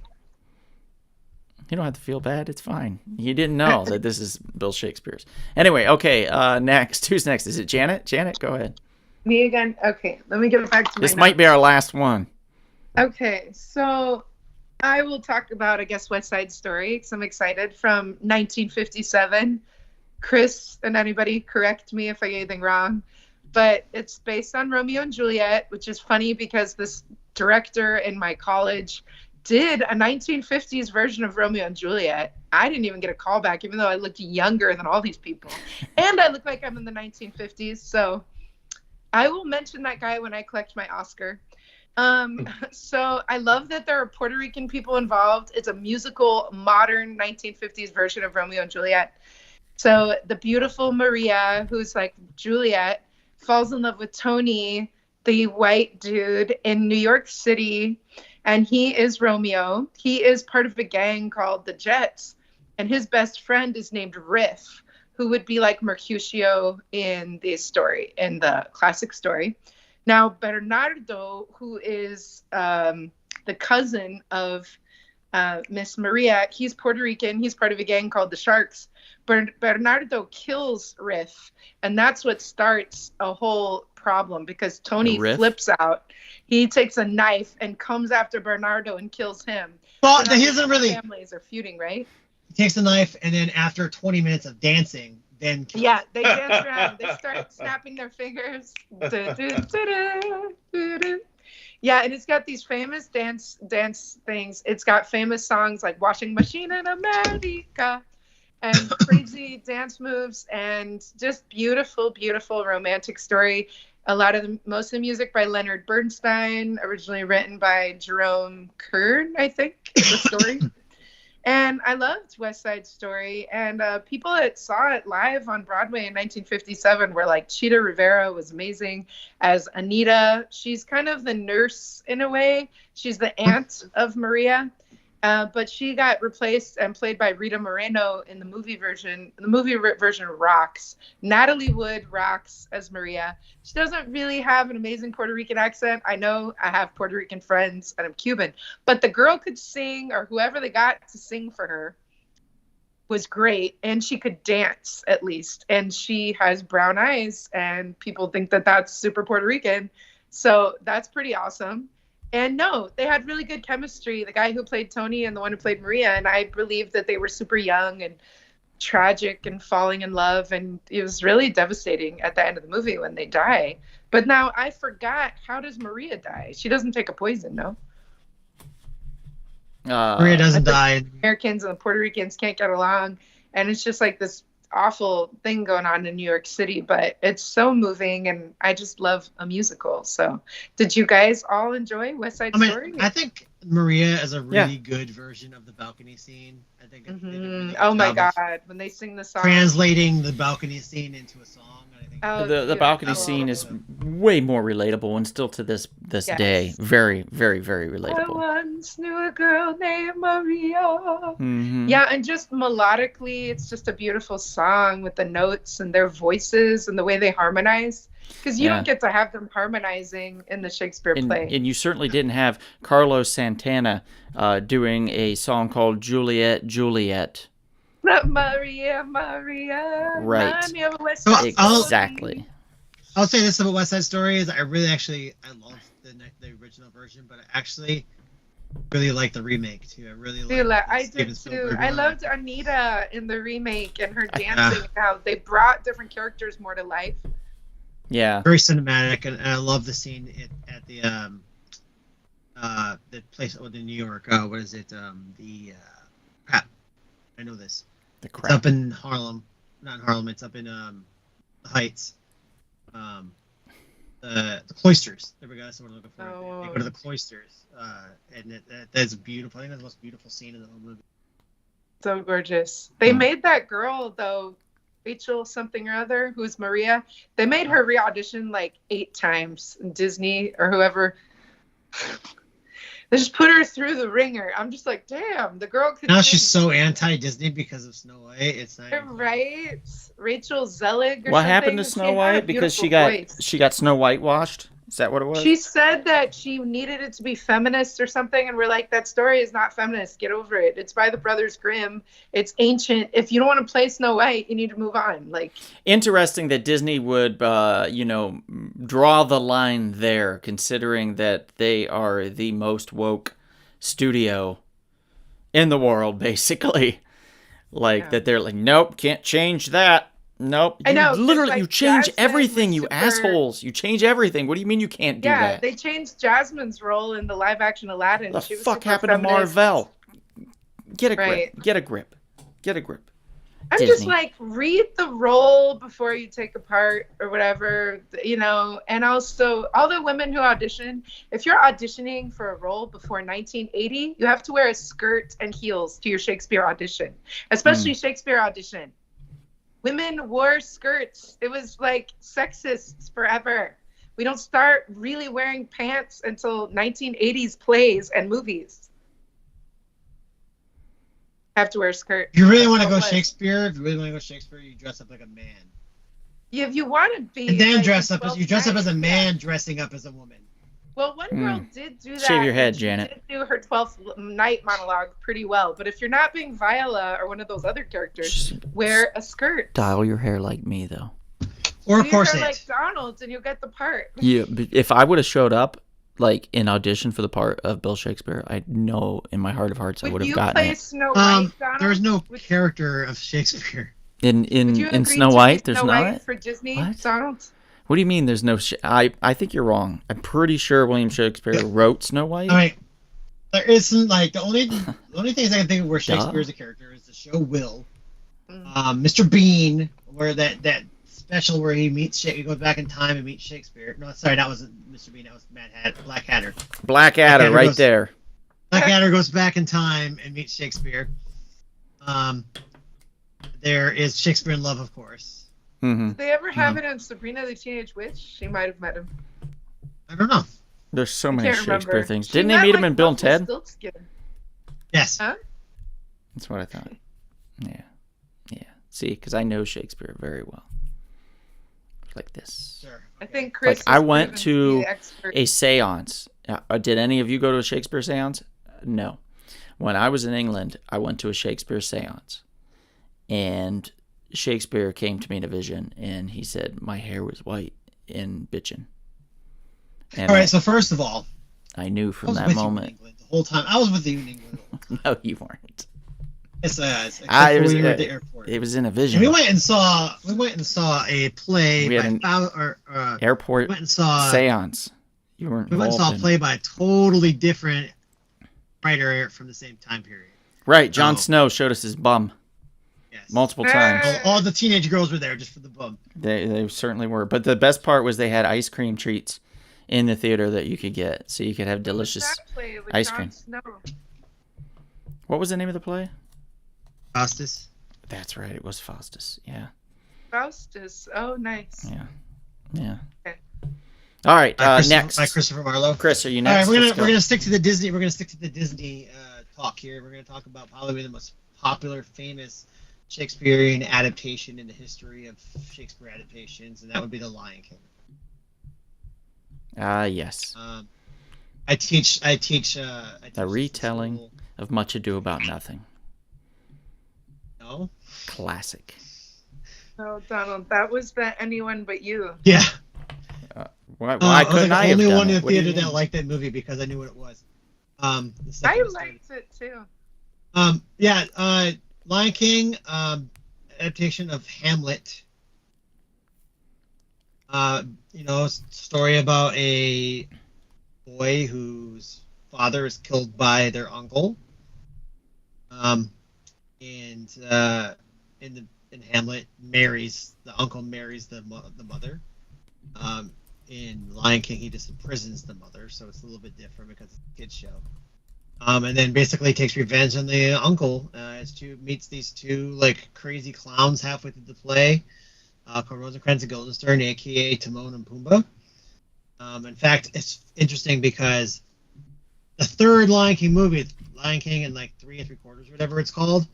You don't have to feel bad. It's fine. You didn't know that this is Bill Shakespeare's. Anyway, okay. Next, who's next? Is it Janet? Janet, go ahead. Me again? Okay, let me get back to my This might be our last one. Okay, so I will talk about, I guess, West Side Story because I'm excited, from 1957. Chris and anybody correct me if I get anything wrong, but it's based on Romeo and Juliet, which is funny because this director in my college did a 1950s version of Romeo and Juliet. I didn't even get a call back, even though I looked younger than all these people. And I look like I'm in the 1950s, so I will mention that guy when I collect my Oscar. So I love that there are Puerto Rican people involved. It's a musical, modern 1950s version of Romeo and Juliet. So the beautiful Maria, who's like Juliet, falls in love with Tony, the white dude in New York City, and he is Romeo. He is part of a gang called the Jets, and his best friend is named Riff, who would be like Mercutio in the story, in the classic story. Now, Bernardo, who is the cousin of Miss Maria, he's Puerto Rican. He's part of a gang called the Sharks. Bernardo kills Riff, and that's what starts a whole problem because Tony Riff? flips out. He takes a knife and comes after Bernardo and kills him. Well, So he now doesn't the really. families are feuding, right? He takes the knife, and then after 20 minutes of dancing, then Yeah, they dance around. They start snapping their fingers. Yeah, and it's got these famous dance things. It's got famous songs like "Washing Machine in America" and crazy dance moves, and just beautiful, beautiful romantic story. Most of the music by Leonard Bernstein, originally written by Jerome Kern, I think, is the story. And I loved West Side Story. And people that saw it live on Broadway in 1957 were like, Cheetah Rivera was amazing as Anita. She's kind of the nurse in a way. She's the aunt of Maria. But she got replaced and played by Rita Moreno in the movie version. The movie version rocks. Natalie Wood rocks as Maria. She doesn't really have an amazing Puerto Rican accent. I know I have Puerto Rican friends and I'm Cuban. But the girl could sing, or whoever they got to sing for her was great. And she could dance, at least. And she has brown eyes, and people think that that's super Puerto Rican. So that's pretty awesome. And no, they had really good chemistry. The guy who played Tony and the one who played Maria, and I believe that they were super young and tragic and falling in love. And it was really devastating at the end of the movie when they die. But now I forgot, how does Maria die? She doesn't take a poison, no? Maria doesn't die. Americans and the Puerto Ricans can't get along. And it's just like this awful thing going on in New York City, but it's so moving, and I just love a musical. So did you guys all enjoy West Side Story? I think Maria is a really good version of the balcony scene. I think they did a really good oh my job God, when they sing the song, translating the balcony scene into a song. I think the balcony scene is way more relatable, and still to this day, very, very, very relatable. I once knew a girl named Maria. Mm-hmm. Yeah, and just melodically, it's just a beautiful song with the notes and their voices and the way they harmonize. Because you don't get to have them harmonizing in the Shakespeare play. And you certainly didn't have Carlos Santana doing a song called Juliet, Juliet. Maria, right. Exactly. I'll say this about West Side Story is I love the original version, but I actually really like the remake too. I really like. I did too. I loved Anita in the remake and her dancing. How they brought different characters more to life. Yeah. Very cinematic, and I love the scene at the place in New York. What is it? Crap. I know this. It's up in Harlem. Not in Harlem. It's up in the Heights. The cloisters. There we go. That's what we're looking for. They go to the cloisters, and that's beautiful. I think that's the most beautiful scene in the whole movie. So gorgeous. They made that girl though, Rachel something or other, who's Maria. They made her re-audition like 8 times in Disney or whoever. They just put her through the ringer. I'm just like, damn, the girl could. Now she's so anti-Disney because of Snow White. It's not right. Rachel Zelig. What happened to Snow White? Because she got Snow White washed. Is that what it was? She said that she needed it to be feminist or something, and we're like, that story is not feminist. Get over it. It's by the Brothers Grimm. It's ancient. If you don't want to play Snow White, you need to move on. Like, interesting that Disney would, draw the line there, considering that they are the most woke studio in the world, basically. That they're like, nope, can't change that. Nope. I know. Literally, you change everything, you assholes. You change everything. What do you mean you can't do that? Yeah, they changed Jasmine's role in the live-action Aladdin. The fuck happened to Marvel? Get a grip. Get a grip. Get a grip. I'm Disney. Just like, read the role before you take a part or whatever, and also all the women who audition, if you're auditioning for a role before 1980, you have to wear a skirt and heels to your Shakespeare audition, especially Shakespeare audition. Women wore skirts. It was like sexist forever. We don't start really wearing pants until 1980s plays and movies. Have to wear a skirt. If you really want to go Shakespeare, you dress up like a man. Yeah, if you want to be. And then dress up as a man dressing up as a woman. Well, one girl did do that. Shave your head, Janet. She did do her 12th night monologue pretty well. But if you're not being Viola or one of those other characters, wear a skirt. Style your hair like me, though. Or a corset. Your hair like Donald's, and you'll get the part. Yeah, but if I would have showed up, like, in audition for the part of Bill Shakespeare, I know in my heart of hearts I would have gotten it. Snow White, Donald? There's no character of Shakespeare. In Snow White, there's Snow not? White for Disney, what? Donald? What do you mean there's no... I think you're wrong. I'm pretty sure William Shakespeare wrote Snow White. All right. There isn't, like, the only things I can think of where Shakespeare is a character is the show Will. Mr. Bean, where that special where he goes back in time and meets Shakespeare. No, sorry, that wasn't Mr. Bean. That was Black Hatter. Blackadder right there. Blackadder goes back in time and meets Shakespeare. There is Shakespeare in Love, of course. Mm-hmm. Did they ever have it on Sabrina the Teenage Witch? She might have met him. I don't know. There's so many Shakespeare remember. things. She Didn't they met, meet him in Bill and Ted? Rumpelstiltskin. Yes. Huh? That's what I thought. Yeah. See, because I know Shakespeare very well. Like this. Sure. I think Chris. Like, I is went proven to be the expert. a seance. Did any of you go to a Shakespeare seance? No. When I was in England, I went to a Shakespeare seance. And Shakespeare came to me in a vision, and he said, my hair was white and bitchin'. And All right, so first of all, I knew from I was that with you in moment. England the whole time. I was with you in England the whole time. No, you weren't. It's it when was, we were at the airport. It was in a And vision. we went and saw a play We had Airport went and saw seance. You weren't we went and involved saw a in. play by a totally different writer from the same time period. Right, Jon Oh. Snow showed us his bum Yes. multiple times. All the teenage girls were there just for the bum. They certainly were. But the best part was they had ice cream treats in the theater that you could get, so you could have delicious That play with ice Jon cream. Snow. What was the name of the play? Faustus. That's right, it was Faustus. Yeah. Faustus. Oh, nice. Yeah. Okay. All right, By next. Christopher Marlowe. Chris, are you All next? right, Let's go. we're gonna stick to the Disney. We're gonna stick to the Disney talk here. We're gonna talk about probably the most popular, famous Shakespearean adaptation in the history of Shakespeare adaptations, and that would be The Lion King. Yes. I teach A this retelling school. of Much Ado About Nothing. No. Classic. Oh, Donald, that was the Anyone But You. Yeah. Why I was couldn't like I the have only done one in it? the What do you theater that mean? liked that movie because I knew what it was. The I second was liked it too. Lion King adaptation of Hamlet. Story about a boy whose father is killed by their uncle. In Hamlet, the uncle marries the mother. In Lion King, he just imprisons the mother, so it's a little bit different because it's a kid's show. And then basically takes revenge on the uncle meets these two like crazy clowns halfway through the play, called Rosencrantz and Guildenstern, aka Timon and Pumbaa. In fact, it's interesting because the third Lion King movie, Lion King and like 3 3/4, whatever it's called,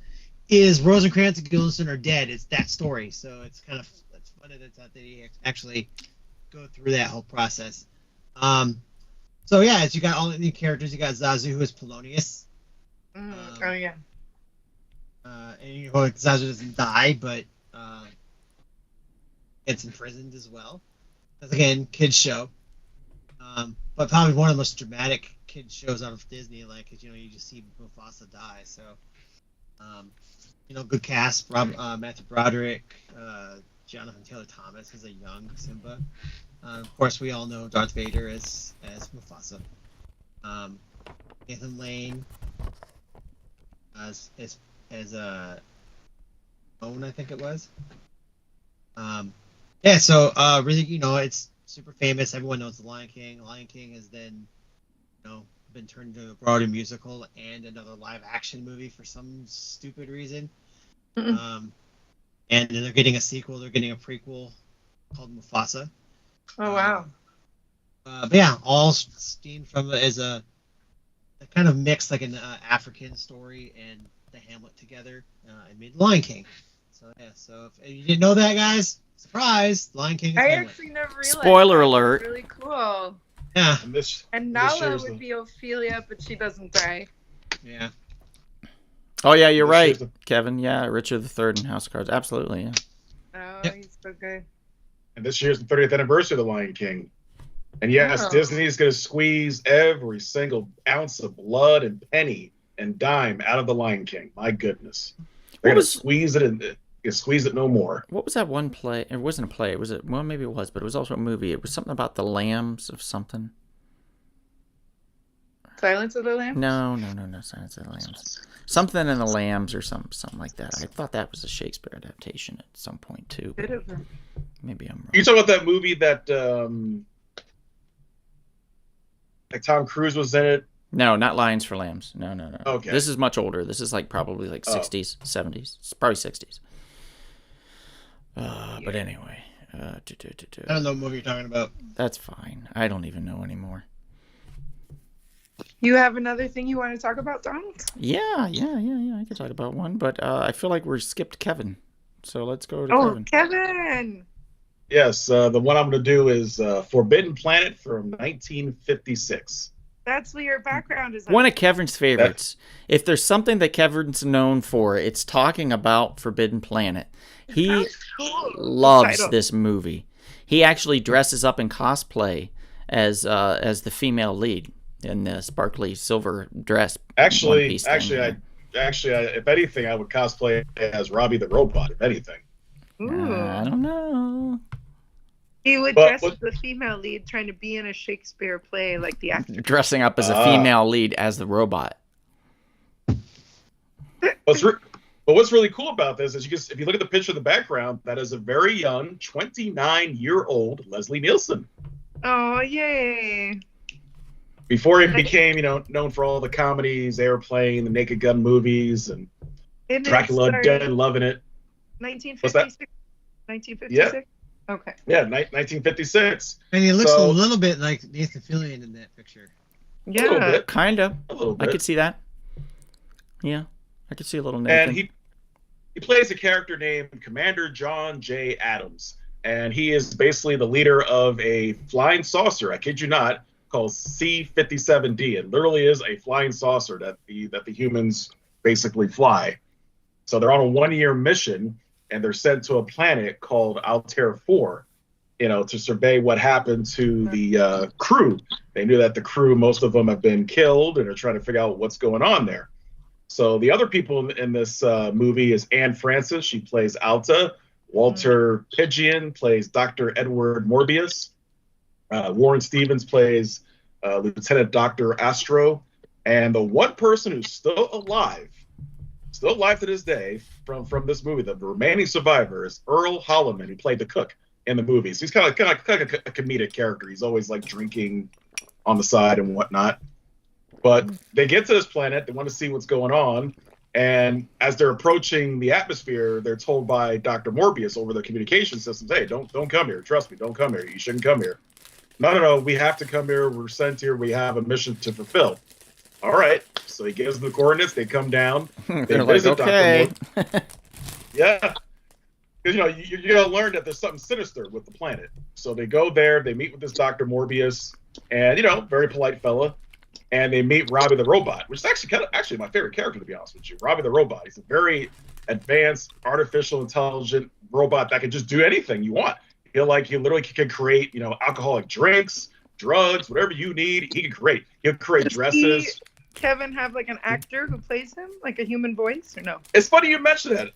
is Rosencrantz and Guildenstern are dead. It's that story, so it's funny that they actually go through that whole process. So yeah, as you got all the new characters, you got Zazu, who is Polonius. Oh yeah. And Zazu doesn't die, but gets imprisoned as well. That's again kids show, but probably one of the most dramatic kids shows out of Disney. Like, cause, you just see Mufasa die. So, good cast. Matthew Broderick, Jonathan Taylor Thomas as a young Simba. Of course, we all know Darth Vader as Mufasa. Nathan Lane as Owen, I think it was. So really, it's super famous. Everyone knows The Lion King. Lion King has then, been turned into a Broadway musical and another live action movie for some stupid reason. And then they're getting a sequel. They're getting a prequel called Mufasa. Oh wow. But yeah, all steamed from as a kind of mix, like an African story and the Hamlet together, and made Lion King. So yeah, so if you didn't know that, guys, surprise, Lion King is I Hamlet. actually never realized. Spoiler that. alert. Really cool. Yeah, And this Nala year's would the- be Ophelia, but she doesn't die. yeah. Oh yeah, you're This right, year's the- Kevin. Yeah, Richard III in House of Cards. Absolutely. Yeah. Oh, Yep. he's so good. And this year's the 30th anniversary of The Lion King. And yes, Wow. Disney is going to squeeze every single ounce of blood and penny and dime out of The Lion King. My goodness. They're What going to was- squeeze it in. You squeeze it no more. What was that one play? It wasn't a play. It was well, maybe it was, but it was also a movie. It was something about the lambs of something. Silence of the Lambs? No, Silence of the Lambs. Something in the Lambs or something like that. I thought that was a Shakespeare adaptation at some point too. Bit of a- Maybe I'm wrong. You talking about that movie that like Tom Cruise was in it? No, not Lions for Lambs. No. Okay. This is much older. This is like probably like 60s, 70s. It's probably 60s. But anyway. I don't know what movie you're talking about. That's fine. I don't even know anymore. You have another thing you want to talk about, Donald? Yeah. I could talk about one, but I feel like we're skipped Kevin. So let's go to Oh, Kevin. Kevin! Yes, the one I'm going to do is Forbidden Planet from 1956. That's what your background is. One of Kevin's favorites. If there's something that Kevin's known for, it's talking about Forbidden Planet. He loves this movie. He actually dresses up in cosplay as the female lead in the sparkly silver dress. Actually, if anything, I would cosplay as Robbie the Robot. If anything, I don't know. He would dress as the female lead, trying to be in a Shakespeare play, like the actor. Dressing up as a female lead as the robot. But what's really cool about this is if you look at the picture in the background, that is a very young, 29-year-old Leslie Nielsen. Oh, yay! Before he became, known for all the comedies, Airplane, the Naked Gun movies, and Dracula Dead and Loving It. 1956. What's that? 1956. Yeah. Okay. Yeah, 1956. And he looks a little bit like Nathan Fillion in that picture. Yeah. A little bit. Kind of. A little bit. I could see that. Yeah. I could see a little Nathan. And he plays a character named Commander John J. Adams. And he is basically the leader of a flying saucer, I kid you not, called C-57D. It literally is a flying saucer that the humans basically fly. So they're on a 1-year mission, and they're sent to a planet called Altair 4, to survey what happened to the crew. They knew that the crew, most of them have been killed, and are trying to figure out what's going on there. So the other people in this movie is Anne Francis. She plays Alta. Walter Pidgeon plays Dr. Edward Morbius. Warren Stevens plays Lieutenant Dr. Astro. And the one person who's still alive to this day from this movie, the remaining survivor, is Earl Holliman, who played the cook in the movie. So he's kind of like a comedic character. He's always like drinking on the side and whatnot. But they get to this planet. They want to see what's going on. And as they're approaching the atmosphere, they're told by Dr. Morbius over the communication systems, hey, don't come here. Trust me, don't come here. You shouldn't come here. No, we have to come here. We're sent here. We have a mission to fulfill. All right. So he gives them the coordinates. They come down. They visit okay. Dr. Yeah. Because, you're going to learn that there's something sinister with the planet. So they go there. They meet with this Dr. Morbius. And, very polite fella. And they meet Robbie the Robot, which is actually my favorite character, to be honest with you. Robbie the Robot. He's a very advanced, artificial, intelligent robot that can just do anything you want. He literally can create, alcoholic drinks, drugs, whatever you need. He can create. He'll create dresses. Kevin have like an actor who plays him, like a human voice, or no? It's funny you mention that.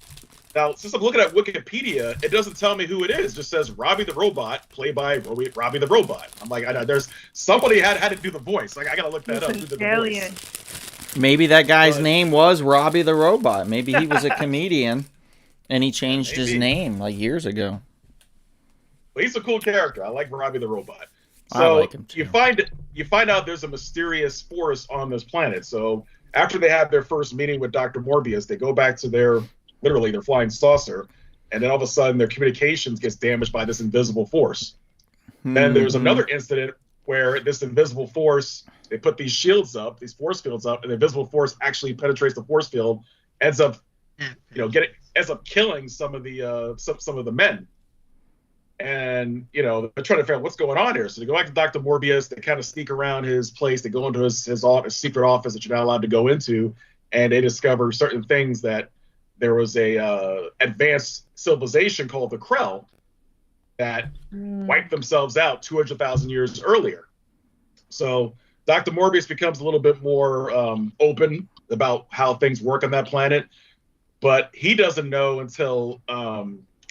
Now, since I'm looking at Wikipedia, it doesn't tell me who it is. It just says Robbie the Robot, played by Robbie the Robot. I'm like, I know there's somebody had to do the voice. Like, I gotta look that up. Who did the voice? Maybe that guy's name was Robbie the Robot. Maybe he was a comedian, and he changed his name like years ago. Well, he's a cool character. I like Robbie the Robot. I So like him too. you find out there's a mysterious force on this planet. So after they have their first meeting with Dr. Morbius, they go back to their flying saucer, and then all of a sudden their communications gets damaged by this invisible force. Then there's another incident where this invisible force, they put these shields up, these force fields up, and the invisible force actually penetrates the force field, ends up killing some of the men. And they're trying to figure out what's going on here. So they go back to Dr. Morbius. They kind of sneak around his place. They go into his secret office that you're not allowed to go into, and they discover certain things that there was a advanced civilization called the Krell that wiped themselves out 200,000 years earlier. So Dr. Morbius becomes a little bit more open about how things work on that planet. But he doesn't know until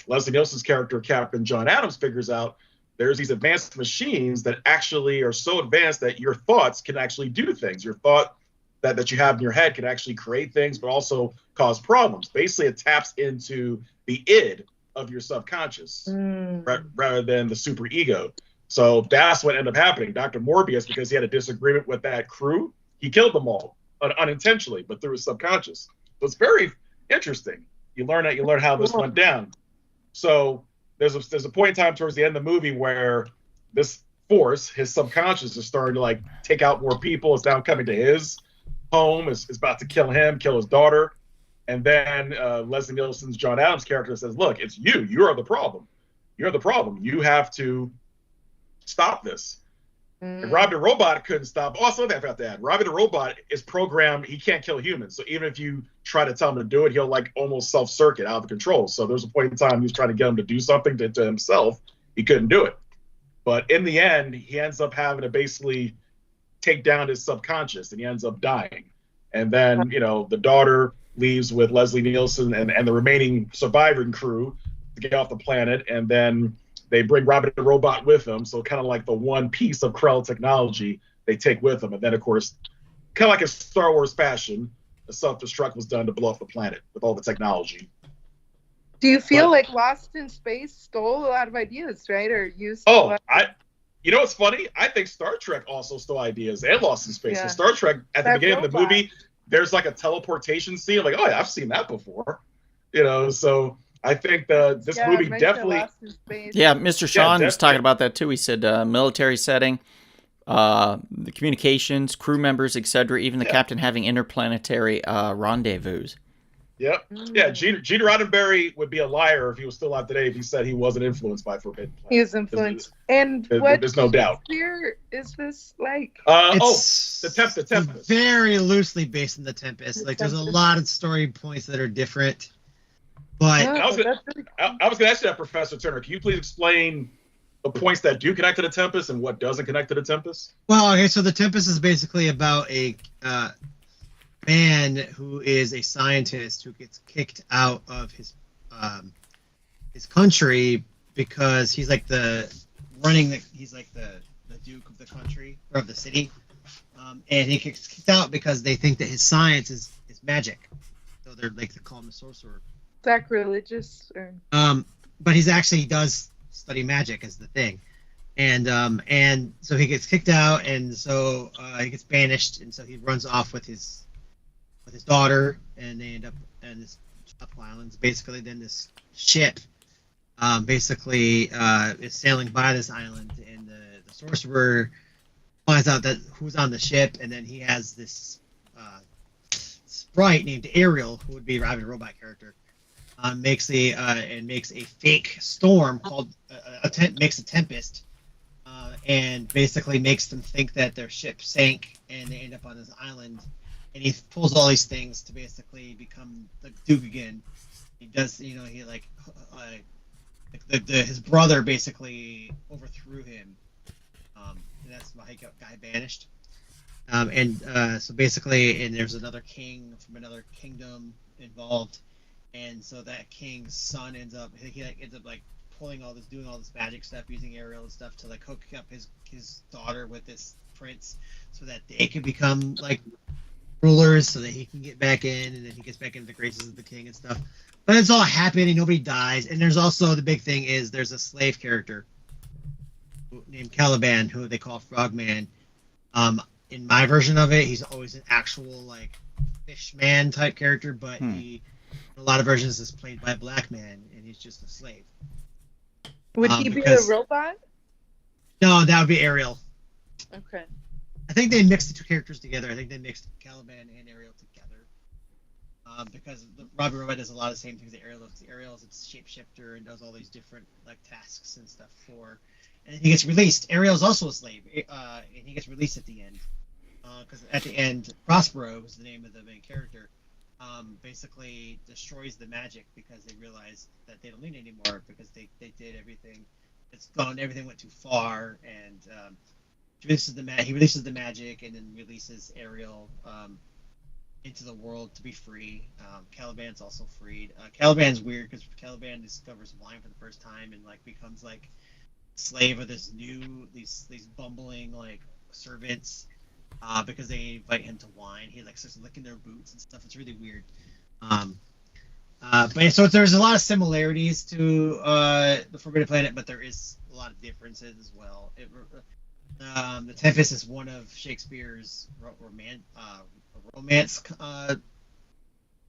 Leslie Nielsen's character, Captain John Adams, figures out there's these advanced machines that actually are so advanced that your thoughts can actually do things. Your thought that you have in your head can actually create things, but also cause problems. Basically, it taps into the id of your subconscious rather than the super ego. So that's what ended up happening. Dr. Morbius, because he had a disagreement with that crew, he killed them all unintentionally, but through his subconscious. So it's very interesting. You learn how this went down. So there's a point in time towards the end of the movie where this force, his subconscious, is starting to like take out more people. It's now coming to his home. Is about to kill him, kill his daughter. And then Leslie Nielsen's John Adams character says, "Look, it's you. You are the problem. You're the problem. You have to stop this." And Robbie the Robot couldn't stop. Also, I forgot to add, Robbie the Robot is programmed. He can't kill humans. So even if you try to tell him to do it, he'll like almost self-circuit out of control. So there's a point in time he was trying to get him to do something to himself. He couldn't do it. But in the end, he ends up having to basically take down his subconscious, and he ends up dying. And then, the daughter leaves with Leslie Nielsen and the remaining surviving crew to get off the planet. And then they bring Robbie the Robot with them. So kind of like the one piece of Krell technology they take with them. And then, of course, kind of like a Star Wars fashion, the self-destruct was done to blow up the planet with all the technology. Do you feel like Lost in Space stole a lot of ideas, right? Or used? You know what's funny? I think Star Trek also stole ideas and Lost in Space. Yeah. In Star Trek, at the beginning of the robot. movie, there's like a teleportation scene. I'm like, oh yeah, I've seen that before. So I think this movie definitely. Yeah, Mr. Sean was talking about that too. He said military setting, the communications, crew members, etc., even the captain having interplanetary rendezvous. Yep. Yeah, Gene Roddenberry would be a liar if he was still alive today if he said he wasn't influenced by Forbidden Planet. He was influenced. And there's no doubt. Shakespeare is this like? The Tempest. Very loosely based on the Tempest. Like, there's a lot of story points that are different. But I was going to ask you that, Professor Turner. Can you please explain the points that do connect to the Tempest and what doesn't connect to the Tempest? Well, okay, so the Tempest is basically about a man who is a scientist who gets kicked out of his country because he's like he's like the duke of the country or of the city, and he gets kicked out because they think that his science is magic, so they call him a sorcerer. Sacrilegious, or... but he does study magic as the thing, and so he gets kicked out, and so he gets banished, and so he runs off with his daughter, and they end up in this couple islands. Basically, then this ship is sailing by this island, and the sorcerer finds out that who's on the ship, and then he has this sprite named Ariel, who would be Robbie the Robot character, makes a fake storm called makes a tempest, and basically makes them think that their ship sank, and they end up on this island. And he pulls all these things to basically become the Duke again. He does, his brother basically overthrew him, and that's why he got banished. So basically, and there's another king from another kingdom involved, and so that king's son ends up doing all this magic stuff, using Ariel and stuff to hook up his daughter with this prince, so that they can become rulers, so that he can get back in, and then he gets back into the graces of the king and stuff. But it's all happening, nobody dies, and there's also the big thing is there's a slave character named Caliban who they call Frogman. In my version of it, he's always an actual fishman type character, but he in a lot of versions is played by a black man, and he's just a slave. Would he be a robot? No, that would be Ariel. Okay. I think they mixed the two characters together. I think they mixed Caliban and Ariel together. Because Robbie Robot does a lot of the same things that Ariel does. Ariel is a shapeshifter and does all these different tasks and stuff and he gets released. Ariel's also a slave, and he gets released at the end. Because at the end, Prospero, who's the name of the main character, basically destroys the magic because they realize that they don't need it anymore because they did everything. It's gone. Everything went too far, and he releases the magic, and then releases Ariel, into the world to be free. Caliban's also freed. Caliban's weird because Caliban discovers wine for the first time and like becomes like slave of these bumbling like servants because they invite him to wine. He like starts licking their boots and stuff. It's really weird. But yeah, so there's a lot of similarities to the Forbidden Planet, but there is a lot of differences as well. The Tempest is one of Shakespeare's romance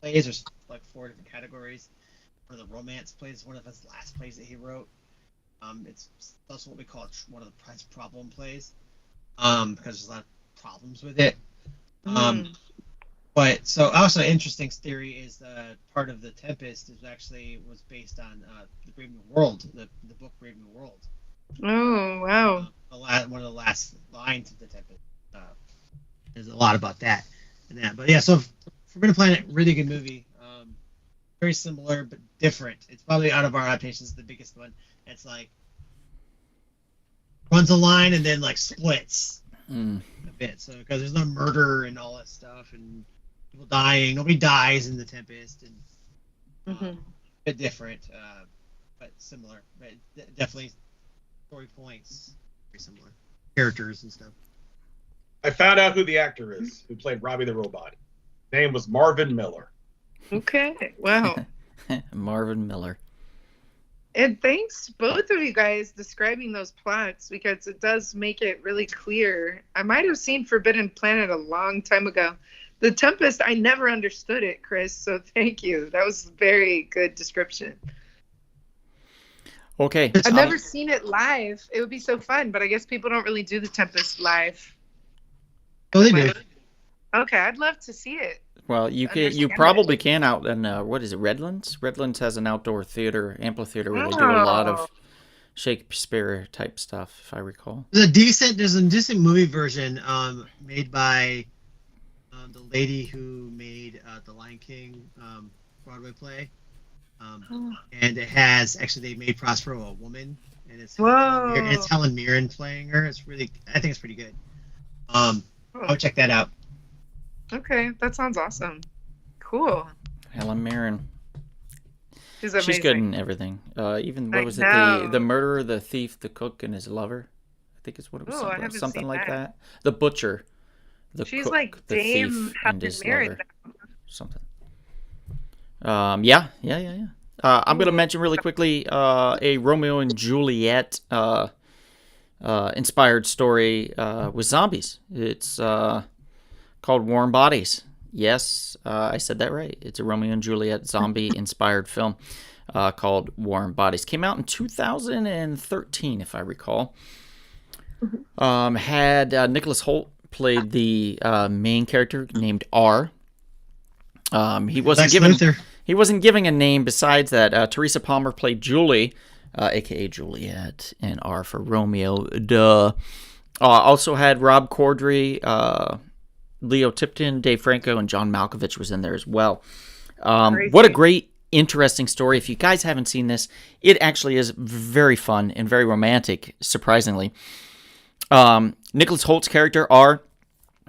plays. There's like 4 different categories. One of the romance plays is one of his last plays that he wrote. It's also what we call one of the problem plays because there's a lot of problems with it. But so also an interesting theory is part of the Tempest was based on the Brave New World, the book Brave New World. Oh wow! One of the last lines of the Tempest. There's a lot about that and that. But yeah, so Forbidden Planet, really good movie. Very similar but different. It's probably out of our adaptations the biggest one. It's like runs a line and then like splits a bit. So because there's no murder and all that stuff and people dying, nobody dies in the Tempest, and a bit different, but similar. But definitely story points very similar, characters and stuff. I found out who the actor is who played Robbie the Robot. His name was Marvin Miller. Okay, wow. Marvin Miller. And thanks both of you guys describing those plots because it does make it really clear. I might have seen Forbidden Planet a long time ago. The Tempest, I never understood it, Chris, so thank you. That was a very good description. Okay. I've never seen it live. It would be so fun, but I guess people don't really do the Tempest live. Oh, they do. Okay, I'd love to see it. Well, you probably can out in what is it, Redlands? Redlands has an outdoor theater, amphitheater, where they do a lot of Shakespeare type stuff, if I recall. There's a decent movie version made by the lady who made the Lion King Broadway play. And it has they made Prospero a woman, and it's Helen Mirren playing her. I think it's pretty good. I'll check that out. Okay, that sounds awesome. Cool. Helen Mirren. She's amazing. She's good in everything. Even what was it? The murderer, the thief, the cook, and his lover. I think it's what it was. Something like that. The butcher, the She's cook, like the Dame thief, Helen and his Mirren lover. now. Something. Yeah. I'm gonna mention really quickly a Romeo and Juliet inspired story with zombies. It's called Warm Bodies. Yes, I said that right. It's a Romeo and Juliet zombie-inspired film called Warm Bodies. Came out in 2013, if I recall. Had Nicholas Hoult played the main character named R. He wasn't giving a name besides that. Teresa Palmer played Julie, a.k.a. Juliet, and R for Romeo. Duh. Also had Rob Corddry, Leo Tipton, Dave Franco, and John Malkovich was in there as well. What a great, interesting story. If you guys haven't seen this, it actually is very fun and very romantic, surprisingly. Nicholas Holt's character, R,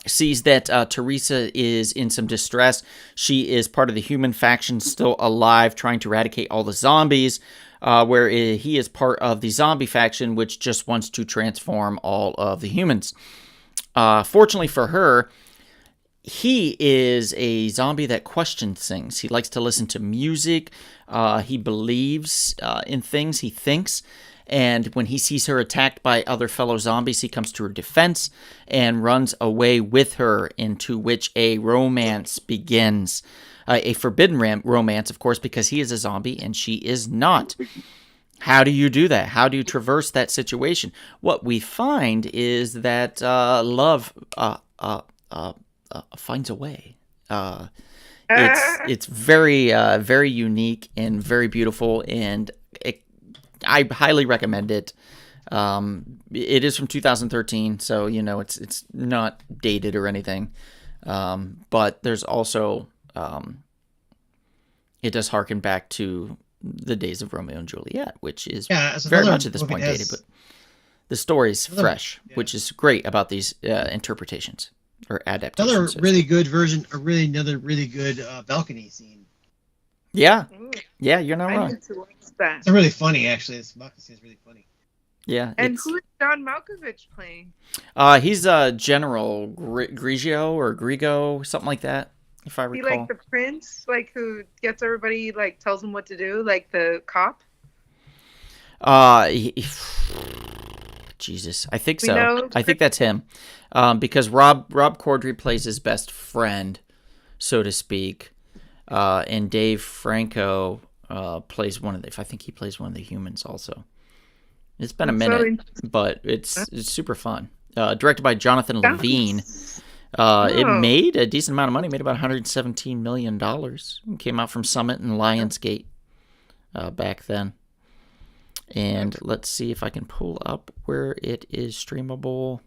sees that Teresa is in some distress. She is part of the human faction still alive, trying to eradicate all the zombies, where he is part of the zombie faction, which just wants to transform all of the humans. Fortunately for her, he is a zombie that questions things. He likes to listen to music. He believes in things. He thinks. And when he sees her attacked by other fellow zombies, he comes to her defense and runs away with her, into which a romance begins. A forbidden romance, of course, because he is a zombie and she is not. How do you do that? How do you traverse that situation? What we find is that love finds a way. It's very very unique and very beautiful, and I highly recommend it. It is from 2013, so it's not dated or anything. But there's also it does harken back to the days of Romeo and Juliet, which is very much at this point dated, but the story's fresh, which is great about these interpretations. or adaptation. Another so to really speak. good version, another really good balcony scene. Yeah, Ooh, yeah, you're not I wrong. need to watch that. It's really funny, actually. This balcony scene is really funny. Yeah, And it's, who is John Malkovich playing? he's General Grigio or Grigo, something like that, if I He recall. like the prince, like who gets everybody, like tells them what to do, like the cop. Jesus, I think We so. know- I think that's him, because Rob Corddry plays his best friend, so to speak, and Dave Franco plays one of the. I think he plays one of the humans also. It's been a That's so minute, interesting. but it's super fun. Directed by Jonathan Levine. It Oh. made a decent amount of money. Made about $117 million. It came out from Summit and Lionsgate back then. And let's see if I can pull up where it is streamable.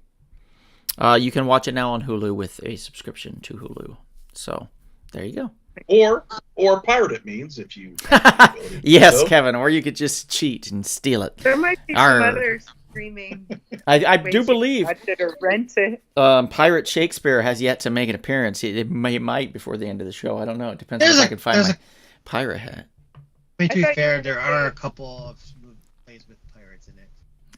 You can watch it now on Hulu with a subscription to Hulu. So there you go. Or pirate it means if you have the ability to do Yes, so. Kevin, or you could just cheat and steal it. There might be Arr. some other streaming. I ways do you believe can watch it or rent it. Pirate Shakespeare has yet to make an appearance. It might before the end of the show. I don't know. It depends on if I can find my pirate hat. I mean, to I be thought you fair, were there gonna are say- a couple of plays with pirates in it.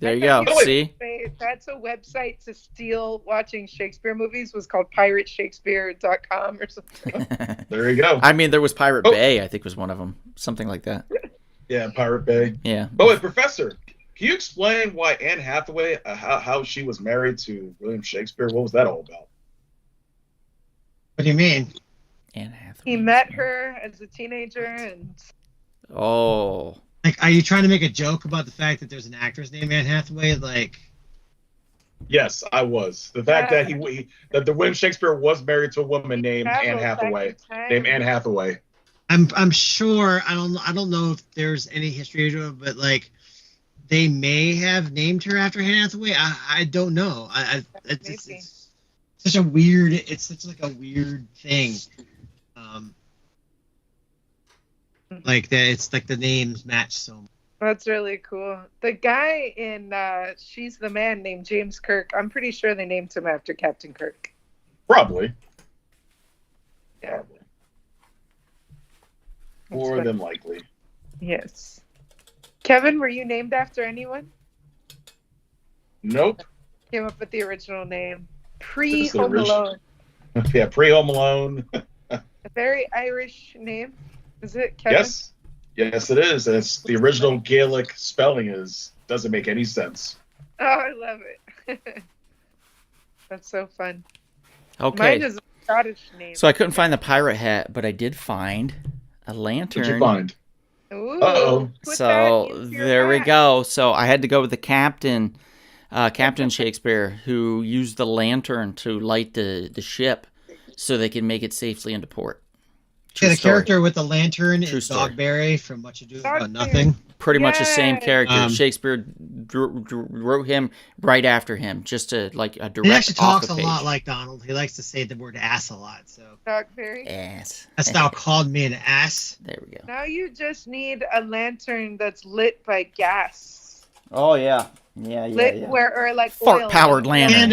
There you I go. thought were See? gonna say that's a website to steal watching Shakespeare movies. Was called pirateshakespeare.com or something. There you go. I mean, there was Pirate Oh. Bay, I think was one of them. Something like that. Yeah, Pirate Bay. Yeah. Oh, wait, Professor, can you explain why Anne Hathaway, how she was married to William Shakespeare? What was that all about? What do you mean? Anne Hathaway. He met her as a teenager, and Oh. Like, are you trying to make a joke about the fact that there's an actress named Anne Hathaway? Like, Yes, I was. The fact that that the William Shakespeare was married to a woman named traveled Anne back Hathaway. in time. Named Anne Hathaway. I'm sure I don't know if there's any history to it, but like they may have named her after Anne Hathaway. I don't know. It's such a weird. It's such like a weird thing. Like that. It's like the names match so much. That's really cool. The guy in She's the Man named James Kirk. I'm pretty sure they named him after Captain Kirk. Probably. Yeah. Probably. More That's than likely. Yes. Kevin, were you named after anyone? Nope. Came up with the original name. Just Pre the Home original. Alone. Yeah, pre-Home Alone. A very Irish name. Is it, Kevin? Yes. Yes, it is. And it's the original Gaelic spelling doesn't make any sense. Oh, I love it. That's so fun. Okay. Mine is a Scottish name. So I couldn't find the pirate hat, but I did find a lantern. What'd you find? Ooh, Uh-oh. put So that into your there we hat. go. So I had to go with the captain, Captain Shakespeare, who used the lantern to light the ship so they could make it safely into port. True Yeah, the story. character with the lantern True is story. Dogberry from Much Ado About Dogberry. Nothing. Pretty much the same Yes. character. Shakespeare wrote him right after him, just to like a direct He actually off talks the a page. lot like Donald. He likes to say the word ass a lot. So Dogberry. Ass. that's now called me an ass. There we go. Now you just need a lantern that's lit by gas. Oh yeah, yeah. Lit where or like Fart-powered oil. lantern. And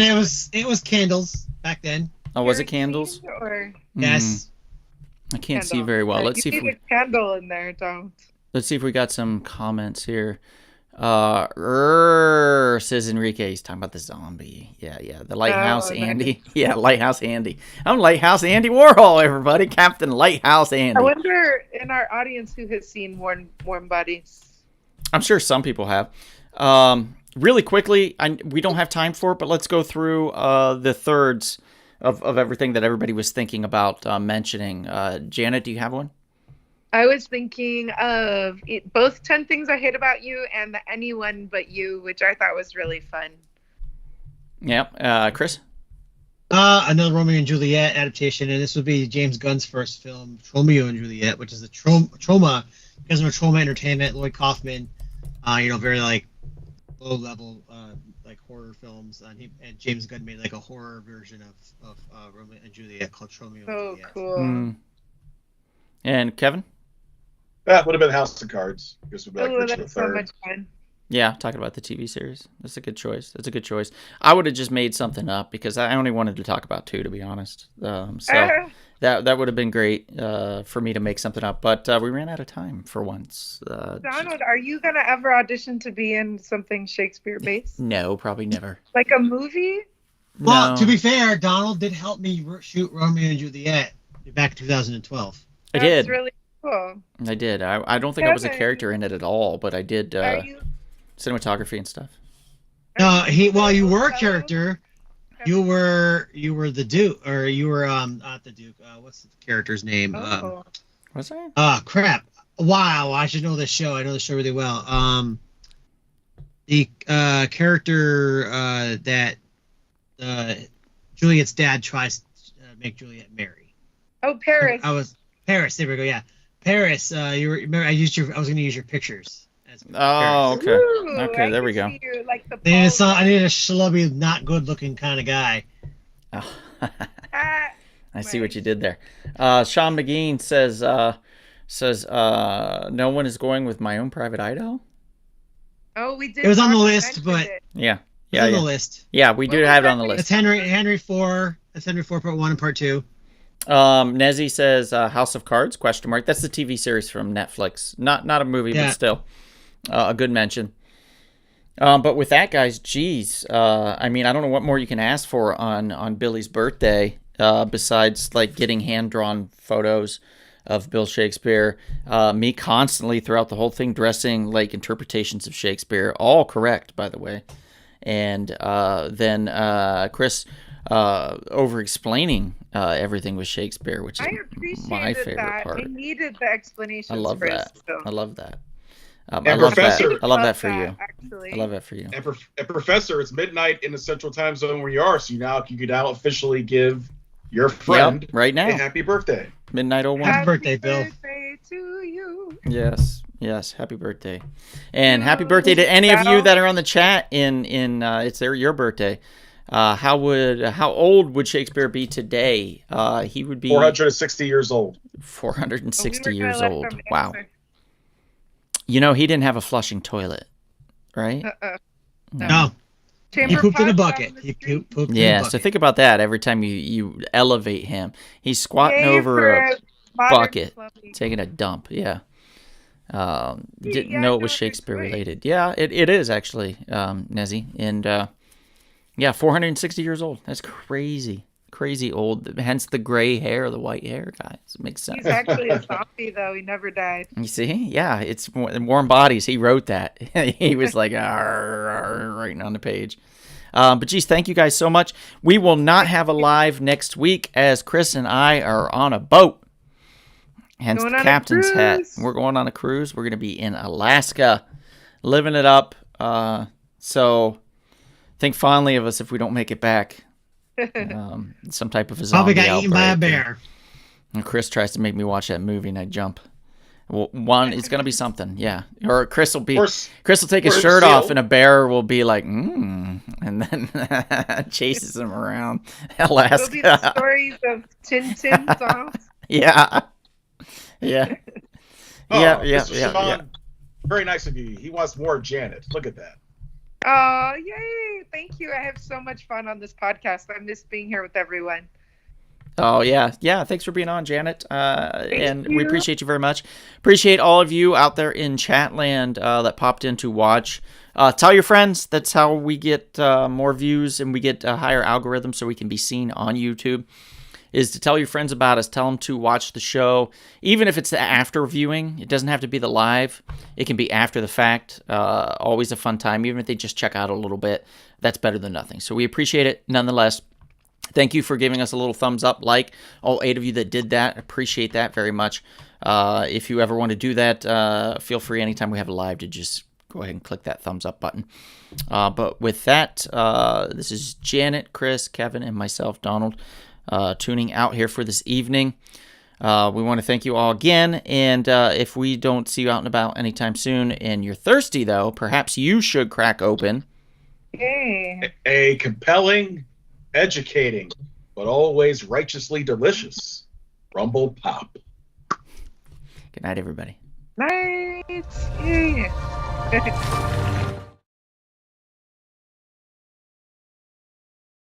it was candles back then. Oh, was it Kerosene candles? Or Yes. I can't see candle? very well. Yeah, Let's you see if need we a candle in there, don't. let's see if we got some comments here. Says Enrique. He's talking about the zombie. Yeah. The Lighthouse Oh, Andy. Yeah, Lighthouse Andy. I'm Lighthouse Andy Warhol, everybody. Captain Lighthouse Andy. I wonder in our audience who has seen Warm Bodies. I'm sure some people have. Really quickly, we don't have time for it, but let's go through the thirds of everything that everybody was thinking about mentioning. Janet, do you have one? I was thinking of both 10 Things I Hate About You and the Anyone But You, which I thought was really fun. Yeah. Chris? Another Romeo and Juliet adaptation, and this would be James Gunn's first film, Romeo and Juliet, which is the Troma, because of Troma Entertainment, Lloyd Kaufman, very like low level like horror films, and James Gunn made like a horror version of Romeo and Juliet called Romeo and Oh, Juliet. cool. And Kevin? That would have been House of Cards. This would be like Oh, Richard that's so III. much fun. Yeah, talking about the TV series. That's a good choice. That's a good choice. I would have just made something up because I only wanted to talk about 2, to be honest. So that would have been great for me to make something up, but we ran out of time for once. Donald, are you gonna ever audition to be in something Shakespeare based, No, probably never. like a movie? Well, No. to be fair, Donald did help me shoot Romeo and Juliet back in 2012. I That's did. really cool. I did. I don't think I was a Kevin, character in it at all, but I did Are you? cinematography and stuff. No, well, you were a Othello? character. You were the Duke, or you were not the Duke. What's the character's name? Oh. Was I? Crap. Wow, I should know this show. I know the show really well. The character that Juliet's dad tries to make Juliet marry. Oh, Paris. I was Paris. There we go. Yeah, Paris. You were. Remember, I was going to use your pictures. As Oh, Paris. okay. Ooh, Okay, I there we can go. see you, like the I needed a schlubby, not good-looking kind of guy. Oh. Ah, I see what you did there. Sean McGean says no one is going with My Own Private Idaho. oh, we did. It was on the talk- list, mention but it. Yeah, It's on yeah, the list. yeah. We do What was have it that on the name? That's list. Henry 4. That's Henry 4 Part 1 and Part 2. Nezzy says House of Cards ? That's the TV series from Netflix. Not a movie, Yeah. but still a good mention. But with that, guys, geez, I mean, I don't know what more you can ask for on Billy's birthday, besides like getting hand-drawn photos of Bill Shakespeare, me constantly throughout the whole thing dressing like interpretations of Shakespeare, all correct, by the way, and then Chris over-explaining everything with Shakespeare, which is I appreciated my favorite that. part. I needed the explanations. I love Chris, that. so. I love that. I And love Professor- that. I love that for you. Actually. I love that for you. And Professor, it's midnight in the Central Time Zone where you are, so you could now officially give your friend Yep, right a now. happy birthday. Midnight 01. Happy birthday, Bill. Birthday to you. Yes, happy birthday. And happy birthday to any of you that are on the chat it's your birthday. How old would Shakespeare be today? He would be 460 years old. 460 We were gonna years let old. them Wow. answer. You know, he didn't have a flushing toilet, right? No, he Chamber pooped in a pots bucket. on the He street. pooped in a Yeah, bucket. so think about that every time you elevate him. He's squatting Yay over for a modern bucket, plumbing. taking a dump. Yeah. Didn't Yeah, know it no, was it's Shakespeare great. related. Yeah, it is actually, Nezzy. And yeah, 460 years old. That's crazy. Crazy old. Hence the gray hair, the white hair, guys. It makes sense. He's actually a zombie, though. He never died. You see? Yeah, it's Warm Bodies. He wrote that. He was like "Arr, arr," writing on the page. But geez, thank you guys so much. We will not have a live next week as Chris and I are on a boat. Hence Going the on a captain's hat. cruise. We're going on a cruise. We're going to be in Alaska, living it up. So think fondly of us if we don't make it back. Some type of a zombie Probably got eaten by a outbreak. bear. And Chris tries to make me watch that movie and I jump. Well, one, it's gonna be something, yeah. Or Chris will take his or shirt seal. off and a bear will be like, and then chases him around It'll be the Alaska. stories of Tintin songs. Yeah. Yeah. Oh, Yeah. Mr. Shimon, very nice of you. He wants more Janet. Look at that. Oh, yay. Thank you. I have so much fun on this podcast. I miss being here with everyone. Oh, yeah. Yeah. Thanks for being on, Janet. And we you. appreciate you very much. Appreciate all of you out there in Chatland that popped in to watch. Tell your friends. That's how we get more views and we get a higher algorithm so we can be seen on YouTube. Is to tell your friends about us. Tell them to watch the show. Even if it's the after viewing, it doesn't have to be the live. It can be after the fact. Always a fun time. Even if they just check out a little bit, that's better than nothing. So we appreciate it nonetheless. Thank you for giving us a little thumbs up, like all 8 of you that did that. Appreciate that very much. If you ever want to do that, feel free anytime we have a live to just go ahead and click that thumbs up button. But with that, this is Janet, Chris, Kevin, and myself, Donald, tuning out here for this evening. We want to thank you all again. And if we don't see you out and about anytime soon and you're thirsty, though, perhaps you should crack open Yay. A compelling, educating, but always righteously delicious Rumble Pop. Good night, everybody. Night. Yay.